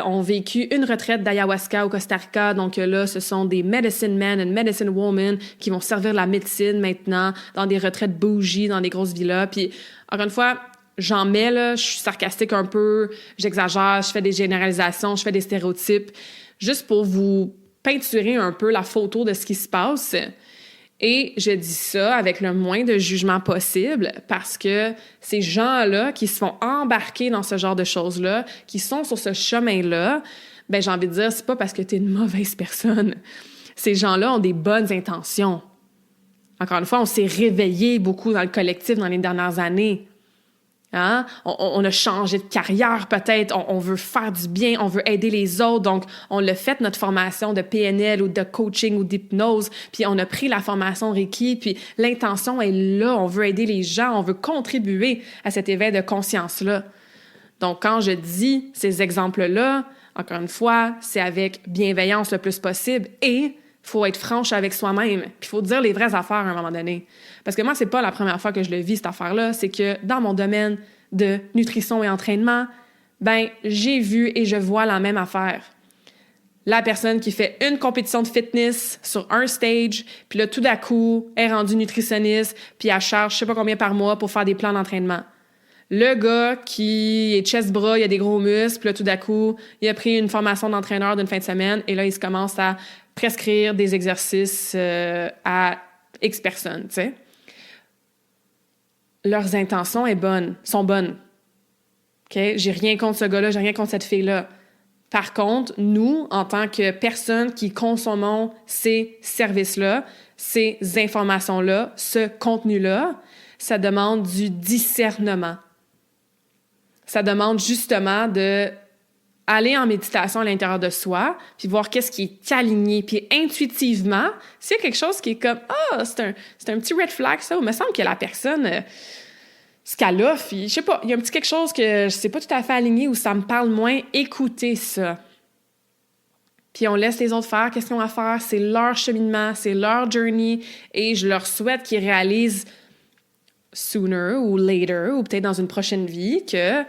ont vécu une retraite d'ayahuasca au Costa Rica. Donc là, ce sont des medicine men and medicine women qui vont servir la médecine maintenant dans des retraites bougies, dans des grosses villas. Puis, encore une fois, j'en mets, là, je suis sarcastique un peu, j'exagère, je fais des généralisations, je fais des stéréotypes, juste pour vous peinturer un peu la photo de ce qui se passe. Et je dis ça avec le moins de jugement possible parce que ces gens-là qui se font embarquer dans ce genre de choses-là, qui sont sur ce chemin-là, ben j'ai envie de dire, c'est pas parce que t'es une mauvaise personne. Ces gens-là ont des bonnes intentions. Encore une fois, on s'est réveillé beaucoup dans le collectif dans les dernières années. Hein? On a changé de carrière peut-être, on veut faire du bien, on veut aider les autres, donc on l'a fait notre formation de PNL ou de coaching ou d'hypnose, puis on a pris la formation Reiki, puis l'intention est là, on veut aider les gens, on veut contribuer à cet éveil de conscience-là. Donc quand je dis ces exemples-là, encore une fois, c'est avec bienveillance le plus possible et il faut être franche avec soi-même, puis il faut dire les vraies affaires à un moment donné. Parce que moi, c'est pas la première fois que je le vis, cette affaire-là, c'est que dans mon domaine de nutrition et entraînement, ben j'ai vu et je vois la même affaire. La personne qui fait une compétition de fitness sur un stage, puis là, tout d'un coup, est rendue nutritionniste, puis elle charge je sais pas combien par mois pour faire des plans d'entraînement. Le gars qui est chest-bras, il a des gros muscles, puis là, tout d'un coup, il a pris une formation d'entraîneur d'une fin de semaine, et là, il se commence à prescrire des exercices à X personnes, tu sais. Leurs intentions sont bonnes. OK? J'ai rien contre ce gars-là, j'ai rien contre cette fille-là. Par contre, nous, en tant que personnes qui consommons ces services-là, ces informations-là, ce contenu-là, ça demande du discernement. Ça demande justement de aller en méditation à l'intérieur de soi, puis voir qu'est-ce qui est aligné, puis intuitivement, s'il y a quelque chose qui est comme « Ah, c'est un petit red flag, ça », ou il me semble que la personne, ce qu'elle offre, je sais pas, il y a un petit quelque chose que je sais pas tout à fait aligné ou ça me parle moins, écoutez ça. Puis on laisse les autres faire, qu'est-ce qu'ils ont à faire, c'est leur cheminement, c'est leur journey, et je leur souhaite qu'ils réalisent sooner ou later, ou peut-être dans une prochaine vie, que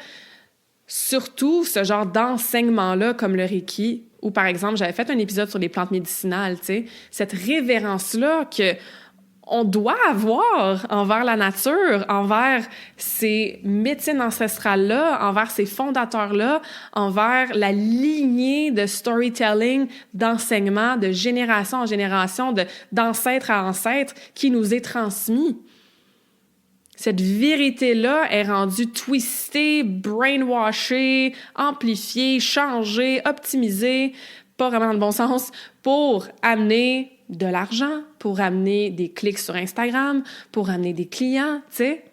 surtout ce genre d'enseignement-là comme le Reiki, ou par exemple, j'avais fait un épisode sur les plantes médicinales, tu sais, cette révérence-là que on doit avoir envers la nature, envers ces médecines ancestrales-là, envers ces fondateurs-là, envers la lignée de storytelling, d'enseignement, de génération en génération, d'ancêtre à ancêtre qui nous est transmis. Cette vérité-là est rendue twistée, brainwashée, amplifiée, changée, optimisée, pas vraiment dans le bon sens, pour amener de l'argent, pour amener des clics sur Instagram, pour amener des clients, tu sais.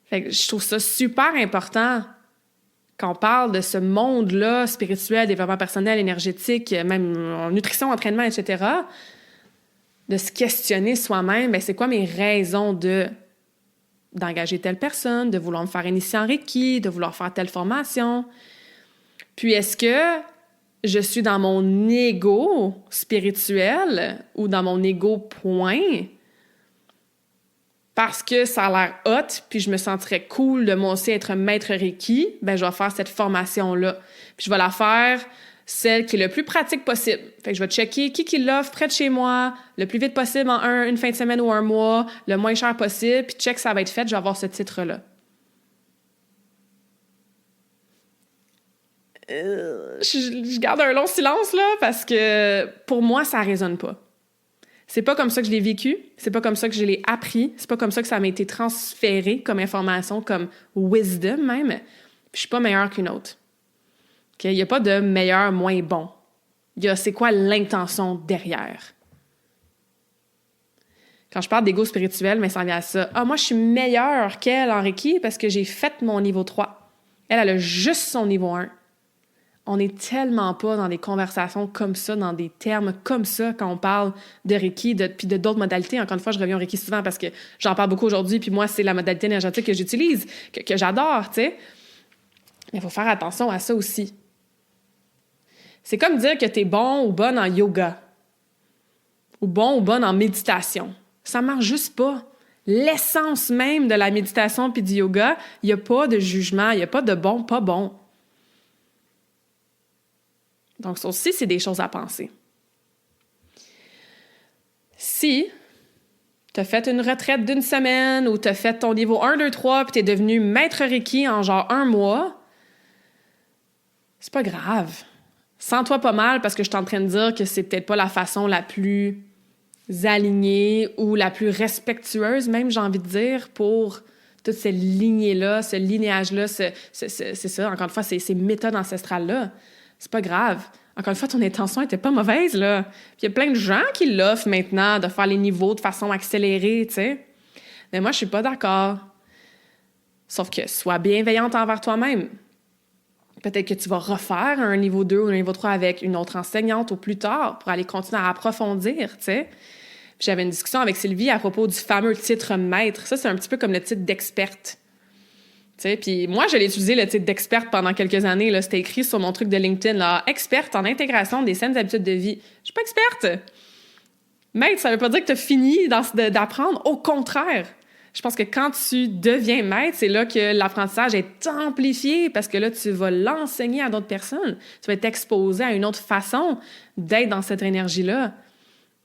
Fait que je trouve ça super important quand on parle de ce monde-là spirituel, développement personnel, énergétique, même en nutrition, entraînement, etc., de se questionner soi-même, bien, c'est quoi mes raisons d'engager telle personne, de vouloir me faire initier en Reiki, de vouloir faire telle formation. Puis est-ce que je suis dans mon ego spirituel ou dans mon ego point parce que ça a l'air hot, puis je me sentirais cool de moi aussi être maître Reiki, ben je vais faire cette formation-là. Puis je vais la faire celle qui est le plus pratique possible. Fait que je vais checker qui l'offre près de chez moi, le plus vite possible en une fin de semaine ou un mois, le moins cher possible, puis check ça va être fait, je vais avoir ce titre-là. Je garde un long silence, là, parce que pour moi, ça résonne pas. C'est pas comme ça que je l'ai vécu, c'est pas comme ça que je l'ai appris, c'est pas comme ça que ça m'a été transféré comme information, comme wisdom même. Puis je suis pas meilleure qu'une autre. Il n'y a pas de meilleur, moins bon. Il y a c'est quoi l'intention derrière. Quand je parle d'ego spirituel, mais ça vient à ça. Ah, moi, je suis meilleure qu'elle en Reiki parce que j'ai fait mon niveau 3. Elle a juste son niveau 1. On n'est tellement pas dans des conversations comme ça, dans des termes comme ça, quand on parle de Reiki, puis de d'autres modalités. Encore une fois, je reviens au Reiki souvent parce que j'en parle beaucoup aujourd'hui, puis moi, c'est la modalité énergétique que j'utilise, que j'adore, tu sais. Mais il faut faire attention à ça aussi. C'est comme dire que tu es bon ou bonne en yoga, ou bon ou bonne en méditation. Ça marche juste pas. L'essence même de la méditation puis du yoga, il n'y a pas de jugement, il n'y a pas de bon, pas bon. Donc, ça aussi, c'est des choses à penser. Si tu as fait une retraite d'une semaine ou tu as fait ton niveau 1, 2, 3 puis tu es devenu maître Reiki en genre 1 mois, c'est pas grave. Sens-toi pas mal parce que je suis en train de dire que c'est peut-être pas la façon la plus alignée ou la plus respectueuse, même, j'ai envie de dire, pour toute cette lignée-là, ce linéage-là, c'est ça, encore une fois, ces méthodes ancestrales-là. C'est pas grave. Encore une fois, ton intention était pas mauvaise, là. Puis il y a plein de gens qui l'offrent maintenant de faire les niveaux de façon accélérée, tu sais. Mais moi, je suis pas d'accord. Sauf que sois bienveillante envers toi-même. Peut-être que tu vas refaire un niveau 2 ou un niveau 3 avec une autre enseignante au plus tard pour aller continuer à approfondir, tu sais. Puis j'avais une discussion avec Sylvie à propos du fameux titre maître. Ça, c'est un petit peu comme le titre d'experte. Puis moi, je l'ai utilisé, le titre d'experte, pendant quelques années. Là, c'était écrit sur mon truc de LinkedIn, là, experte en intégration des saines habitudes de vie. Je suis pas experte. Maître, ça veut pas dire que tu as fini d'apprendre. Au contraire. Je pense que quand tu deviens maître, c'est là que l'apprentissage est amplifié parce que là, tu vas l'enseigner à d'autres personnes. Tu vas être exposé à une autre façon d'être dans cette énergie-là.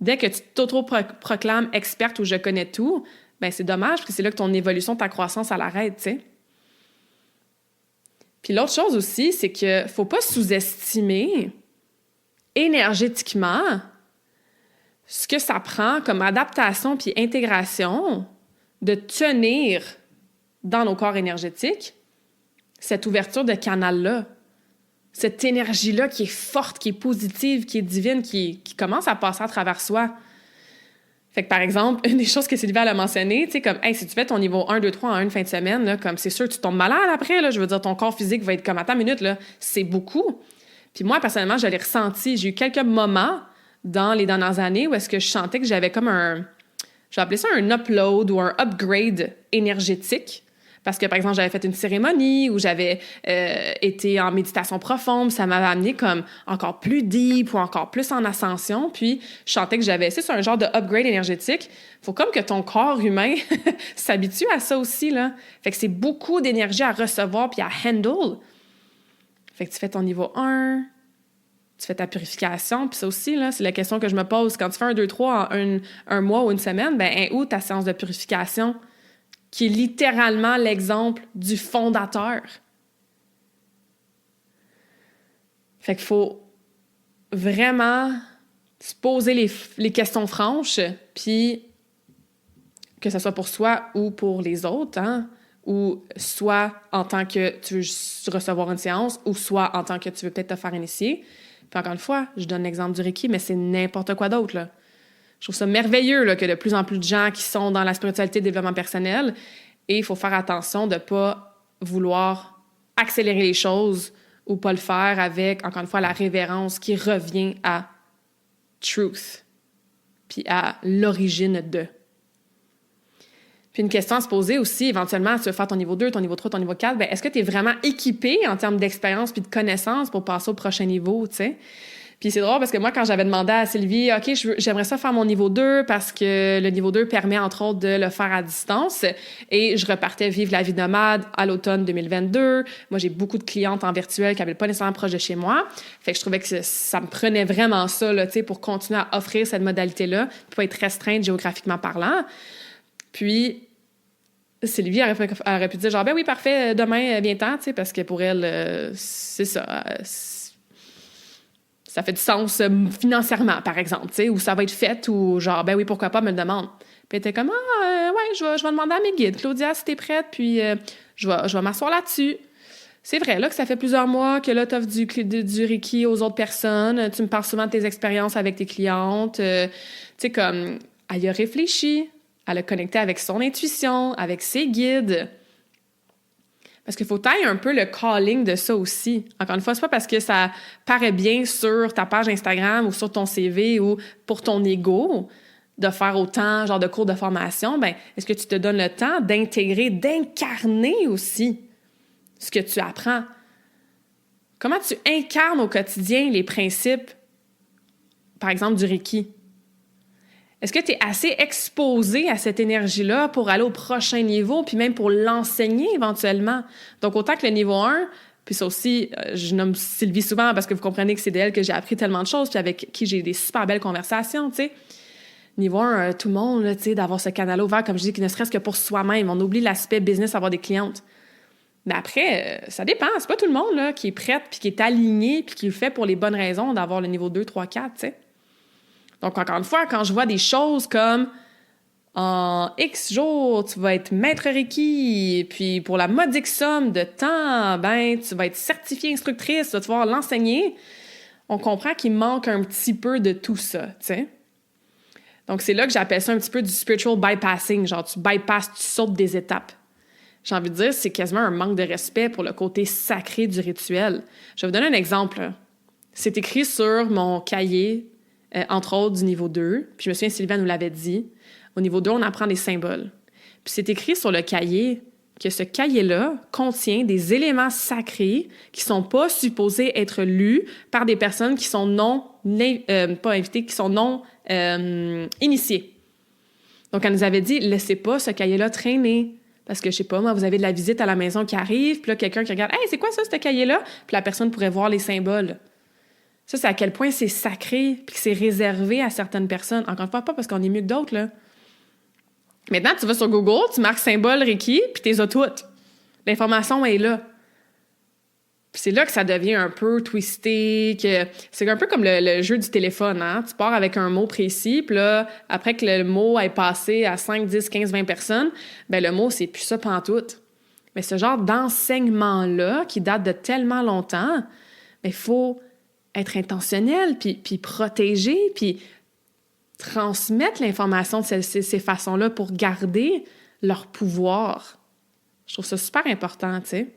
Dès que tu t'auto-proclames experte ou je connais tout, ben c'est dommage parce que c'est là que ton évolution, ta croissance, elle arrête, tu sais. Puis l'autre chose aussi, c'est qu'il ne faut pas sous-estimer énergétiquement ce que ça prend comme adaptation puis intégration de tenir dans nos corps énergétiques cette ouverture de canal-là, cette énergie-là qui est forte, qui est positive, qui est divine, qui commence à passer à travers soi. Fait que, par exemple, une des choses que Sylvie a mentionné, tu sais, comme, hey, si tu fais ton niveau 1, 2, 3 en une fin de semaine, là, comme c'est sûr que tu tombes malade après, là, je veux dire, ton corps physique va être comme, attends une minute, là, c'est beaucoup. Puis moi, personnellement, je l'ai ressenti. J'ai eu quelques moments dans les dernières années où est-ce que je sentais que j'avais comme je vais appeler ça un upload ou un upgrade énergétique. Parce que, par exemple, j'avais fait une cérémonie où j'avais été en méditation profonde, ça m'avait amené comme encore plus deep ou encore plus en ascension. Puis, je sentais que c'est un genre de upgrade énergétique. Il faut comme que ton corps humain s'habitue à ça aussi, là. Fait que c'est beaucoup d'énergie à recevoir puis à handle. Fait que tu fais ton niveau 1, tu fais ta purification. Puis ça aussi, là, c'est la question que je me pose. Quand tu fais un 2, 3 en un mois ou une semaine, ben où ta séance de purification? Qui est littéralement l'exemple du fondateur. Fait qu'il faut vraiment se poser les questions franches, puis que ce soit pour soi ou pour les autres, hein, ou soit en tant que tu veux recevoir une séance, ou soit en tant que tu veux peut-être te faire initier. Puis encore une fois, je donne l'exemple du Reiki, mais c'est n'importe quoi d'autre, là. Je trouve ça merveilleux là, que de plus en plus de gens qui sont dans la spiritualité et le développement personnel, et il faut faire attention de ne pas vouloir accélérer les choses ou pas le faire avec, encore une fois, la révérence qui revient à truth, puis à l'origine de. Puis une question à se poser aussi, éventuellement, si tu veux faire ton niveau 2, ton niveau 3, ton niveau 4, bien, est-ce que tu es vraiment équipé en termes d'expérience puis de connaissances pour passer au prochain niveau, tu sais? Puis c'est drôle parce que moi, quand j'avais demandé à Sylvie, OK, j'aimerais ça faire mon niveau 2 parce que le niveau 2 permet, entre autres, de le faire à distance. Et je repartais vivre la vie nomade à l'automne 2022. Moi, j'ai beaucoup de clientes en virtuel qui n'habitent pas nécessairement proche de chez moi. Fait que je trouvais que ça me prenait vraiment ça, là, tu sais, pour continuer à offrir cette modalité-là, puis pas être restreinte géographiquement parlant. Puis, Sylvie aurait pu dire genre, ben oui, parfait, demain, viens-t'en, tu sais, parce que pour elle, c'est ça. Ça fait du sens financièrement, par exemple, tu sais, ou ça va être fait, ou genre, ben oui, pourquoi pas, me le demande. Puis elle était comme, ouais, je vais demander à mes guides. Claudia, si t'es prête, puis je vais m'asseoir là-dessus. C'est vrai, là, que ça fait plusieurs mois que là, t'offres du Reiki aux autres personnes. Tu me parles souvent de tes expériences avec tes clientes. Tu sais, comme, elle y a réfléchi. Elle a connecté avec son intuition, avec ses guides. Parce qu'il faut tailler un peu le calling de ça aussi. Encore une fois, c'est pas parce que ça paraît bien sur ta page Instagram ou sur ton CV ou pour ton ego de faire autant genre de cours de formation. Ben, est-ce que tu te donnes le temps d'intégrer, d'incarner aussi ce que tu apprends? Comment tu incarnes au quotidien les principes, par exemple, du Reiki? Est-ce que tu es assez exposé à cette énergie-là pour aller au prochain niveau, puis même pour l'enseigner éventuellement? Donc, autant que le niveau 1, puis ça aussi, je nomme Sylvie souvent parce que vous comprenez que c'est d'elle que j'ai appris tellement de choses, puis avec qui j'ai des super belles conversations, tu sais. Niveau 1, tout le monde, tu sais, d'avoir ce canal ouvert, comme je dis, qui ne serait-ce que pour soi-même. On oublie l'aspect business, avoir des clientes. Mais après, ça dépend. C'est pas tout le monde là, qui est prête, puis qui est aligné, puis qui le fait pour les bonnes raisons d'avoir le niveau 2, 3, 4, tu sais. Donc, encore une fois, quand je vois des choses comme en X jours, tu vas être maître Reiki, puis pour la modique somme de temps, ben, tu vas être certifiée instructrice, tu vas pouvoir l'enseigner, on comprend qu'il manque un petit peu de tout ça, tu sais. Donc, c'est là que j'appelle ça un petit peu du spiritual bypassing, genre tu bypasses, tu sautes des étapes. J'ai envie de dire, c'est quasiment un manque de respect pour le côté sacré du rituel. Je vais vous donner un exemple. C'est écrit sur mon cahier, entre autres, du niveau 2. Puis je me souviens, Sylvain nous l'avait dit. Au niveau 2, on apprend des symboles. Puis c'est écrit sur le cahier que ce cahier-là contient des éléments sacrés qui sont pas supposés être lus par des personnes qui sont pas invitées, qui sont non initiées. Donc, elle nous avait dit, laissez pas ce cahier-là traîner. Parce que, je sais pas, moi, vous avez de la visite à la maison qui arrive, puis là, quelqu'un qui regarde, « Hey, c'est quoi ça, ce cahier-là? » Puis la personne pourrait voir les symboles. Ça, c'est à quel point c'est sacré, puis que c'est réservé à certaines personnes. Encore une fois, pas parce qu'on est mieux que d'autres, là. Maintenant, tu vas sur Google, tu marques symbole Reiki, puis t'es as toutes. L'information est là. Puis c'est là que ça devient un peu twisté, que c'est un peu comme le jeu du téléphone, hein? Tu pars avec un mot précis, puis là, après que le mot ait passé à 5, 10, 15, 20 personnes, ben le mot, c'est plus ça pantoute. Mais ce genre d'enseignement-là, qui date de tellement longtemps, ben il faut être intentionnel, puis protéger, puis transmettre l'information de ces façons-là pour garder leur pouvoir. Je trouve ça super important, tu sais.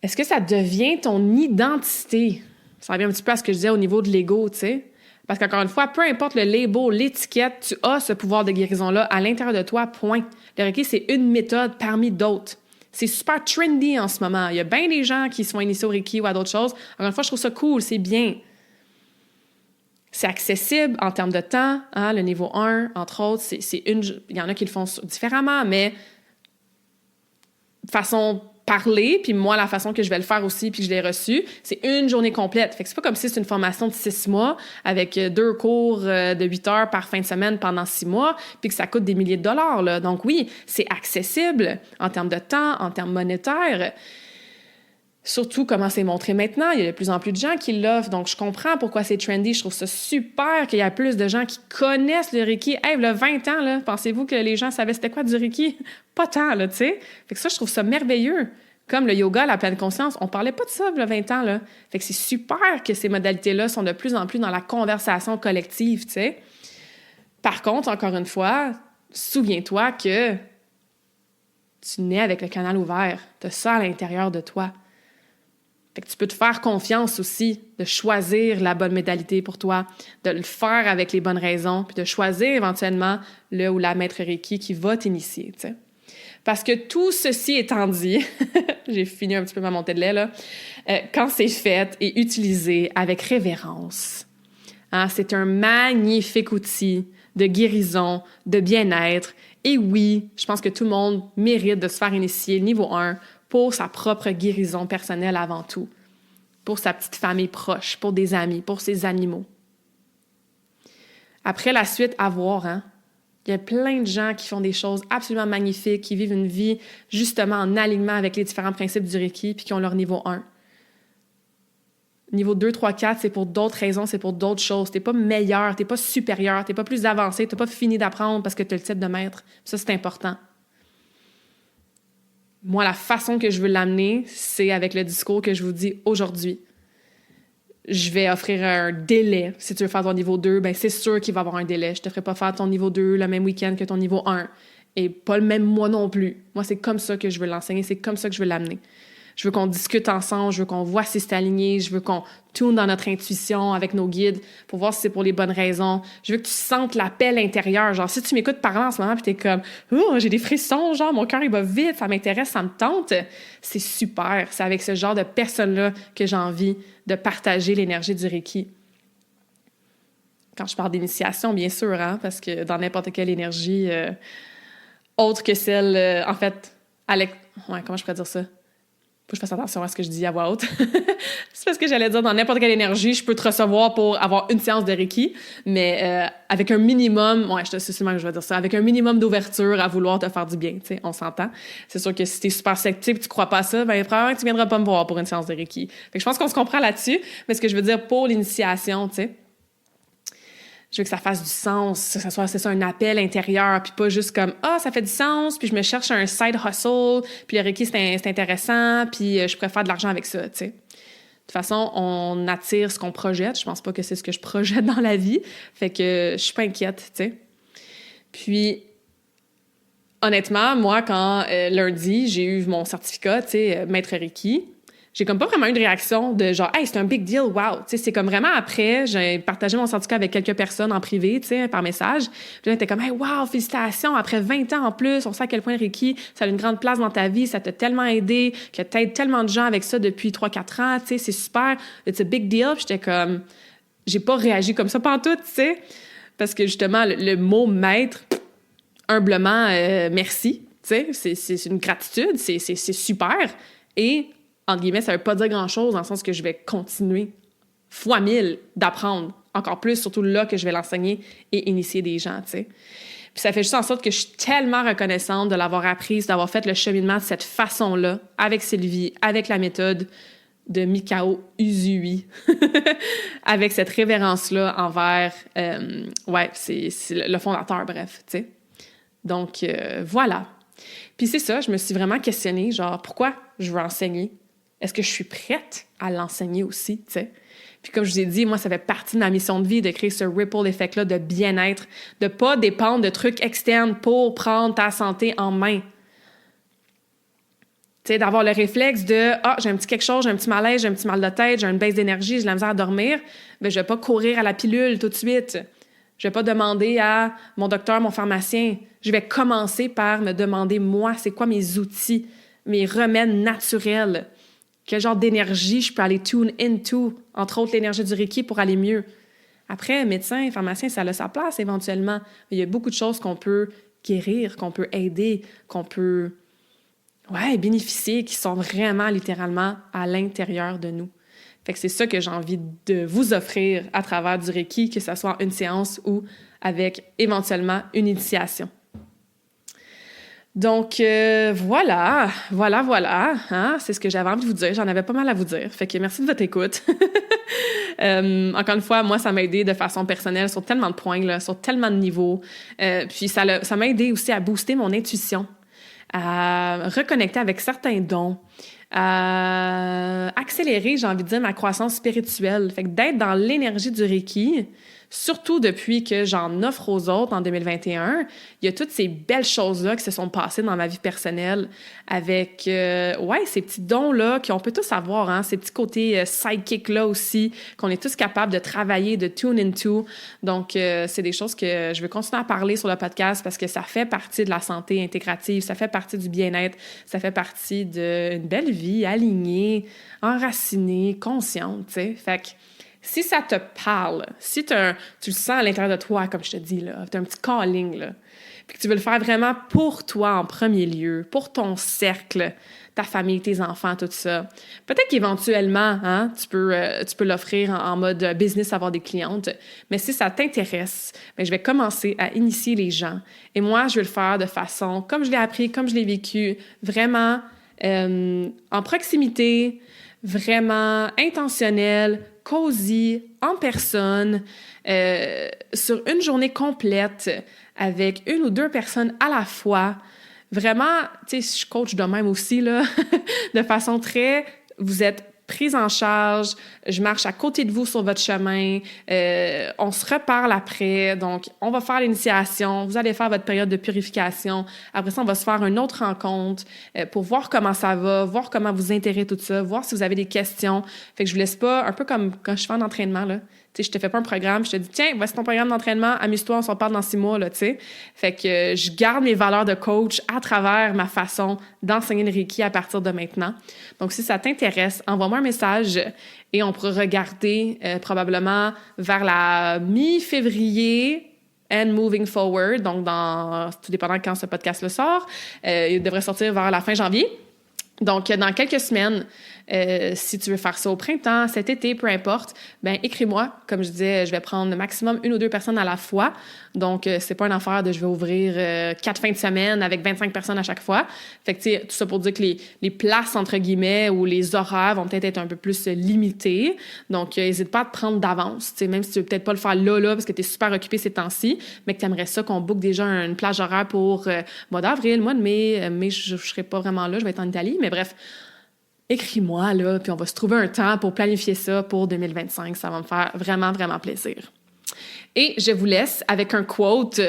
Est-ce que ça devient ton identité? Ça revient un petit peu à ce que je disais au niveau de l'ego, tu sais. Parce qu'encore une fois, peu importe le label, l'étiquette, tu as ce pouvoir de guérison-là à l'intérieur de toi, point. Le Reiki, c'est une méthode parmi d'autres. C'est super trendy en ce moment. Il y a bien des gens qui sont initiés au Reiki ou à d'autres choses. Encore une fois, je trouve ça cool, c'est bien. C'est accessible en termes de temps. Hein? Le niveau 1, entre autres, il y en a qui le font différemment, mais façon parler, puis moi, la façon que je vais le faire aussi, puis que je l'ai reçu, c'est une journée complète. Fait que c'est pas comme si c'est une formation de 6 mois avec 2 cours de 8 heures par fin de semaine pendant 6 mois, puis que ça coûte des milliers de dollars, là. Donc oui, c'est accessible en termes de temps, en termes monétaires. Surtout comment c'est montré maintenant. Il y a de plus en plus de gens qui l'offrent, donc je comprends pourquoi c'est trendy. Je trouve ça super qu'il y a plus de gens qui connaissent le Reiki. Hey, il y a 20 ans, là, pensez-vous que les gens savaient c'était quoi du Reiki? Pas tant, là, tu sais. Fait que ça, je trouve ça merveilleux. Comme le yoga, la pleine conscience, on parlait pas de ça il y a 20 ans, là. Fait que c'est super que ces modalités-là sont de plus en plus dans la conversation collective, tu sais. Par contre, encore une fois, souviens-toi que tu nais avec le canal ouvert. Tu as ça à l'intérieur de toi. Fait que tu peux te faire confiance aussi de choisir la bonne modalité pour toi, de le faire avec les bonnes raisons, puis de choisir éventuellement le ou la maître Reiki qui va t'initier, tu sais. Parce que tout ceci étant dit, j'ai fini un petit peu ma montée de lait, là, quand c'est fait et utilisé avec révérence, hein, c'est un magnifique outil de guérison, de bien-être. Et oui, je pense que tout le monde mérite de se faire initier niveau 1 pour sa propre guérison personnelle avant tout, pour sa petite famille proche, pour des amis, pour ses animaux. Après, la suite, à voir, hein? Il y a plein de gens qui font des choses absolument magnifiques, qui vivent une vie justement en alignement avec les différents principes du Reiki, puis qui ont leur niveau 1. Niveau 2, 3, 4, c'est pour d'autres raisons, c'est pour d'autres choses. T'es pas meilleur, t'es pas supérieur, t'es pas plus avancé, t'as pas fini d'apprendre parce que t'as le titre de maître. Ça, c'est important. Moi, la façon que je veux l'amener, c'est avec le discours que je vous dis aujourd'hui. Je vais offrir un délai. Si tu veux faire ton niveau 2, ben c'est sûr qu'il va y avoir un délai. Je te ferai pas faire ton niveau 2 le même week-end que ton niveau 1. Et pas le même mois non plus. Moi, c'est comme ça que je veux l'enseigner. C'est comme ça que je veux l'amener. Je veux qu'on discute ensemble. Je veux qu'on voit si c'est aligné. Je veux qu'on tourne dans notre intuition avec nos guides pour voir si c'est pour les bonnes raisons. Je veux que tu sentes l'appel intérieur. Genre, si tu m'écoutes parler en ce moment puis t'es comme « Oh, j'ai des frissons, genre, mon cœur, il va vite, ça m'intéresse, ça me tente. » C'est super. C'est avec ce genre de personnes-là que j'ai envie de partager l'énergie du Reiki. Quand je parle d'initiation, bien sûr, hein, parce que dans n'importe quelle énergie autre que celle, en fait, comment je pourrais dire ça? Faut que je fasse attention à ce que je dis à voix haute. C'est parce que j'allais dire, dans n'importe quelle énergie, je peux te recevoir pour avoir une séance de Reiki, mais avec un minimum, c'est seulement que je vais dire ça, avec un minimum d'ouverture à vouloir te faire du bien, tu sais, on s'entend. C'est sûr que si t'es super sceptique, tu crois pas à ça, ben probablement que tu viendras pas me voir pour une séance de Reiki. Fait que je pense qu'on se comprend là-dessus, mais ce que je veux dire pour l'initiation, tu sais, je veux que ça fasse du sens, que ça soit, c'est ça, un appel intérieur, puis pas juste comme « Ah, ça fait du sens, puis je me cherche un side hustle, puis le Reiki, c'est intéressant, puis je pourrais faire de l'argent avec ça, tu sais. » De toute façon, on attire ce qu'on projette. Je pense pas que c'est ce que je projette dans la vie. Fait que je suis pas inquiète, tu sais. Puis, honnêtement, moi, quand lundi, j'ai eu mon certificat, tu sais, maître Reiki, j'ai comme pas vraiment eu de réaction de genre « Hey, c'est un big deal, wow! » Tu sais, c'est comme vraiment après, j'ai partagé mon certificat avec quelques personnes en privé, tu sais, par message. Puis là, t'es comme « Hey, wow, félicitations! Après 20 ans en plus, on sait à quel point Reiki, ça a une grande place dans ta vie, ça t'a tellement aidé, que t'aides tellement de gens avec ça depuis 3-4 ans, tu sais, c'est super, it's a big deal. » Puis j'étais comme... J'ai pas réagi comme ça pantoute, tu sais, parce que justement, le mot « maître », humblement, merci, tu sais, c'est une gratitude, c'est super. Et entre guillemets, ça veut pas dire grand-chose dans le sens que je vais continuer fois 1000 d'apprendre encore plus, surtout là que je vais l'enseigner et initier des gens, tu sais. Puis ça fait juste en sorte que je suis tellement reconnaissante de l'avoir apprise, d'avoir fait le cheminement de cette façon-là, avec Sylvie, avec la méthode de Mikao Usui, avec cette révérence-là envers, c'est le fondateur, bref, tu sais. Donc, voilà. Puis c'est ça, je me suis vraiment questionnée, genre, pourquoi je veux enseigner? Est-ce que je suis prête à l'enseigner aussi, tu sais? Puis comme je vous ai dit, moi, ça fait partie de ma mission de vie de créer ce ripple effect-là de bien-être, de pas dépendre de trucs externes pour prendre ta santé en main. Tu sais, d'avoir le réflexe de « Ah, j'ai un petit quelque chose, j'ai un petit malaise, j'ai un petit mal de tête, j'ai une baisse d'énergie, j'ai de la misère à dormir. » Bien, je vais pas courir à la pilule tout de suite. Je vais pas demander à mon docteur, mon pharmacien. Je vais commencer par me demander, moi, c'est quoi mes outils, mes remèdes naturels? Quel genre d'énergie je peux aller tune into, entre autres l'énergie du Reiki pour aller mieux. Après, médecin, pharmacien, ça a sa place éventuellement. Mais il y a beaucoup de choses qu'on peut guérir, qu'on peut aider, qu'on peut bénéficier, qui sont vraiment littéralement à l'intérieur de nous. Fait que c'est ça que j'ai envie de vous offrir à travers du Reiki, que ce soit une séance ou avec éventuellement une initiation. Donc, voilà, hein? C'est ce que j'avais envie de vous dire. J'en avais pas mal à vous dire. Fait que merci de votre écoute. Encore une fois, moi, ça m'a aidé de façon personnelle sur tellement de points, là, sur tellement de niveaux. Puis ça m'a aidé aussi à booster mon intuition, à reconnecter avec certains dons, à accélérer, j'ai envie de dire, ma croissance spirituelle. Fait que d'être dans l'énergie du Reiki, surtout depuis que j'en offre aux autres en 2021. Il y a toutes ces belles choses-là qui se sont passées dans ma vie personnelle avec, ces petits dons-là qu'on peut tous avoir, hein, ces petits côtés sidekick-là aussi, qu'on est tous capables de travailler, de tune into. Donc, c'est des choses que je veux continuer à parler sur le podcast parce que ça fait partie de la santé intégrative, ça fait partie du bien-être, ça fait partie d'une belle vie alignée, enracinée, consciente, tu sais. Fait que si ça te parle, si tu le sens à l'intérieur de toi, comme je te dis, là, tu as un petit calling, là, puis que tu veux le faire vraiment pour toi en premier lieu, pour ton cercle, ta famille, tes enfants, tout ça. Peut-être qu'éventuellement, hein, tu peux l'offrir en mode business, avoir des clientes, mais si ça t'intéresse, bien, je vais commencer à initier les gens. Et moi, je vais le faire de façon, comme je l'ai appris, comme je l'ai vécu, vraiment en proximité, vraiment intentionnel, cosy, en personne, sur une journée complète, avec une ou deux personnes à la fois. Vraiment, tu sais, je coach de même aussi, là, de façon très... Vous êtes prise en charge, je marche à côté de vous sur votre chemin, on se reparle après, donc on va faire l'initiation, vous allez faire votre période de purification, après ça, on va se faire une autre rencontre pour voir comment ça va, voir comment vous intégrez tout ça, voir si vous avez des questions. Fait que je vous laisse pas, un peu comme quand je fais un entraînement, là. Tu sais, je te fais pas un programme, je te dis, tiens, voici ton programme d'entraînement, amuse-toi, on s'en parle dans 6 mois, là, tu sais. Fait que je garde mes valeurs de coach à travers ma façon d'enseigner le Reiki à partir de maintenant. Donc, si ça t'intéresse, envoie-moi un message et on pourra regarder probablement vers la mi-février and moving forward, donc tout dépendant quand ce podcast le sort, il devrait sortir vers la fin janvier. Donc, dans quelques semaines, si tu veux faire ça au printemps, cet été, peu importe, ben écris-moi. Comme je disais, je vais prendre maximum 1 ou 2 personnes à la fois. Donc, c'est pas une affaire de je vais ouvrir 4 fins de semaine avec 25 personnes à chaque fois. Fait que, tu sais, tout ça pour dire que les places, entre guillemets, ou les horaires vont peut-être être un peu plus limités. Donc, n'hésite pas à te prendre d'avance. Tu sais, même si tu veux peut-être pas le faire là, parce que tu es super occupé ces temps-ci, mais que tu aimerais ça qu'on book déjà une plage horaire pour mois d'avril, mois de mai. Mais je serai pas vraiment là, je vais être en Italie. Mais bref, écris-moi, là, puis on va se trouver un temps pour planifier ça pour 2025. Ça va me faire vraiment, vraiment plaisir. Et je vous laisse avec un quote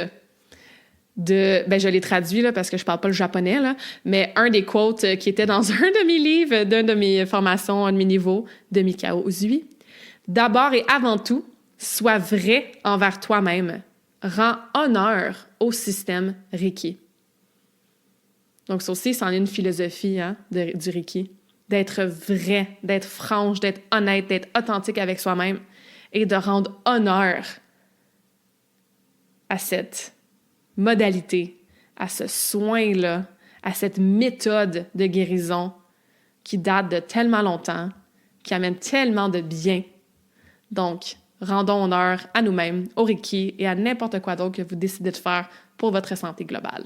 je l'ai traduit, là, parce que je parle pas le japonais, là, mais un des quotes qui était dans un de mes livres, d'une de mes formations, un de mes niveaux, de Mikao Usui. « D'abord et avant tout, sois vrai envers toi-même. Rends honneur au système Reiki. » Donc, ça aussi, c'en est une philosophie, hein, du Reiki. D'être vrai, d'être franche, d'être honnête, d'être authentique avec soi-même et de rendre honneur à cette modalité, à ce soin-là, à cette méthode de guérison qui date de tellement longtemps, qui amène tellement de bien. Donc, rendons honneur à nous-mêmes, au Reiki et à n'importe quoi d'autre que vous décidez de faire pour votre santé globale.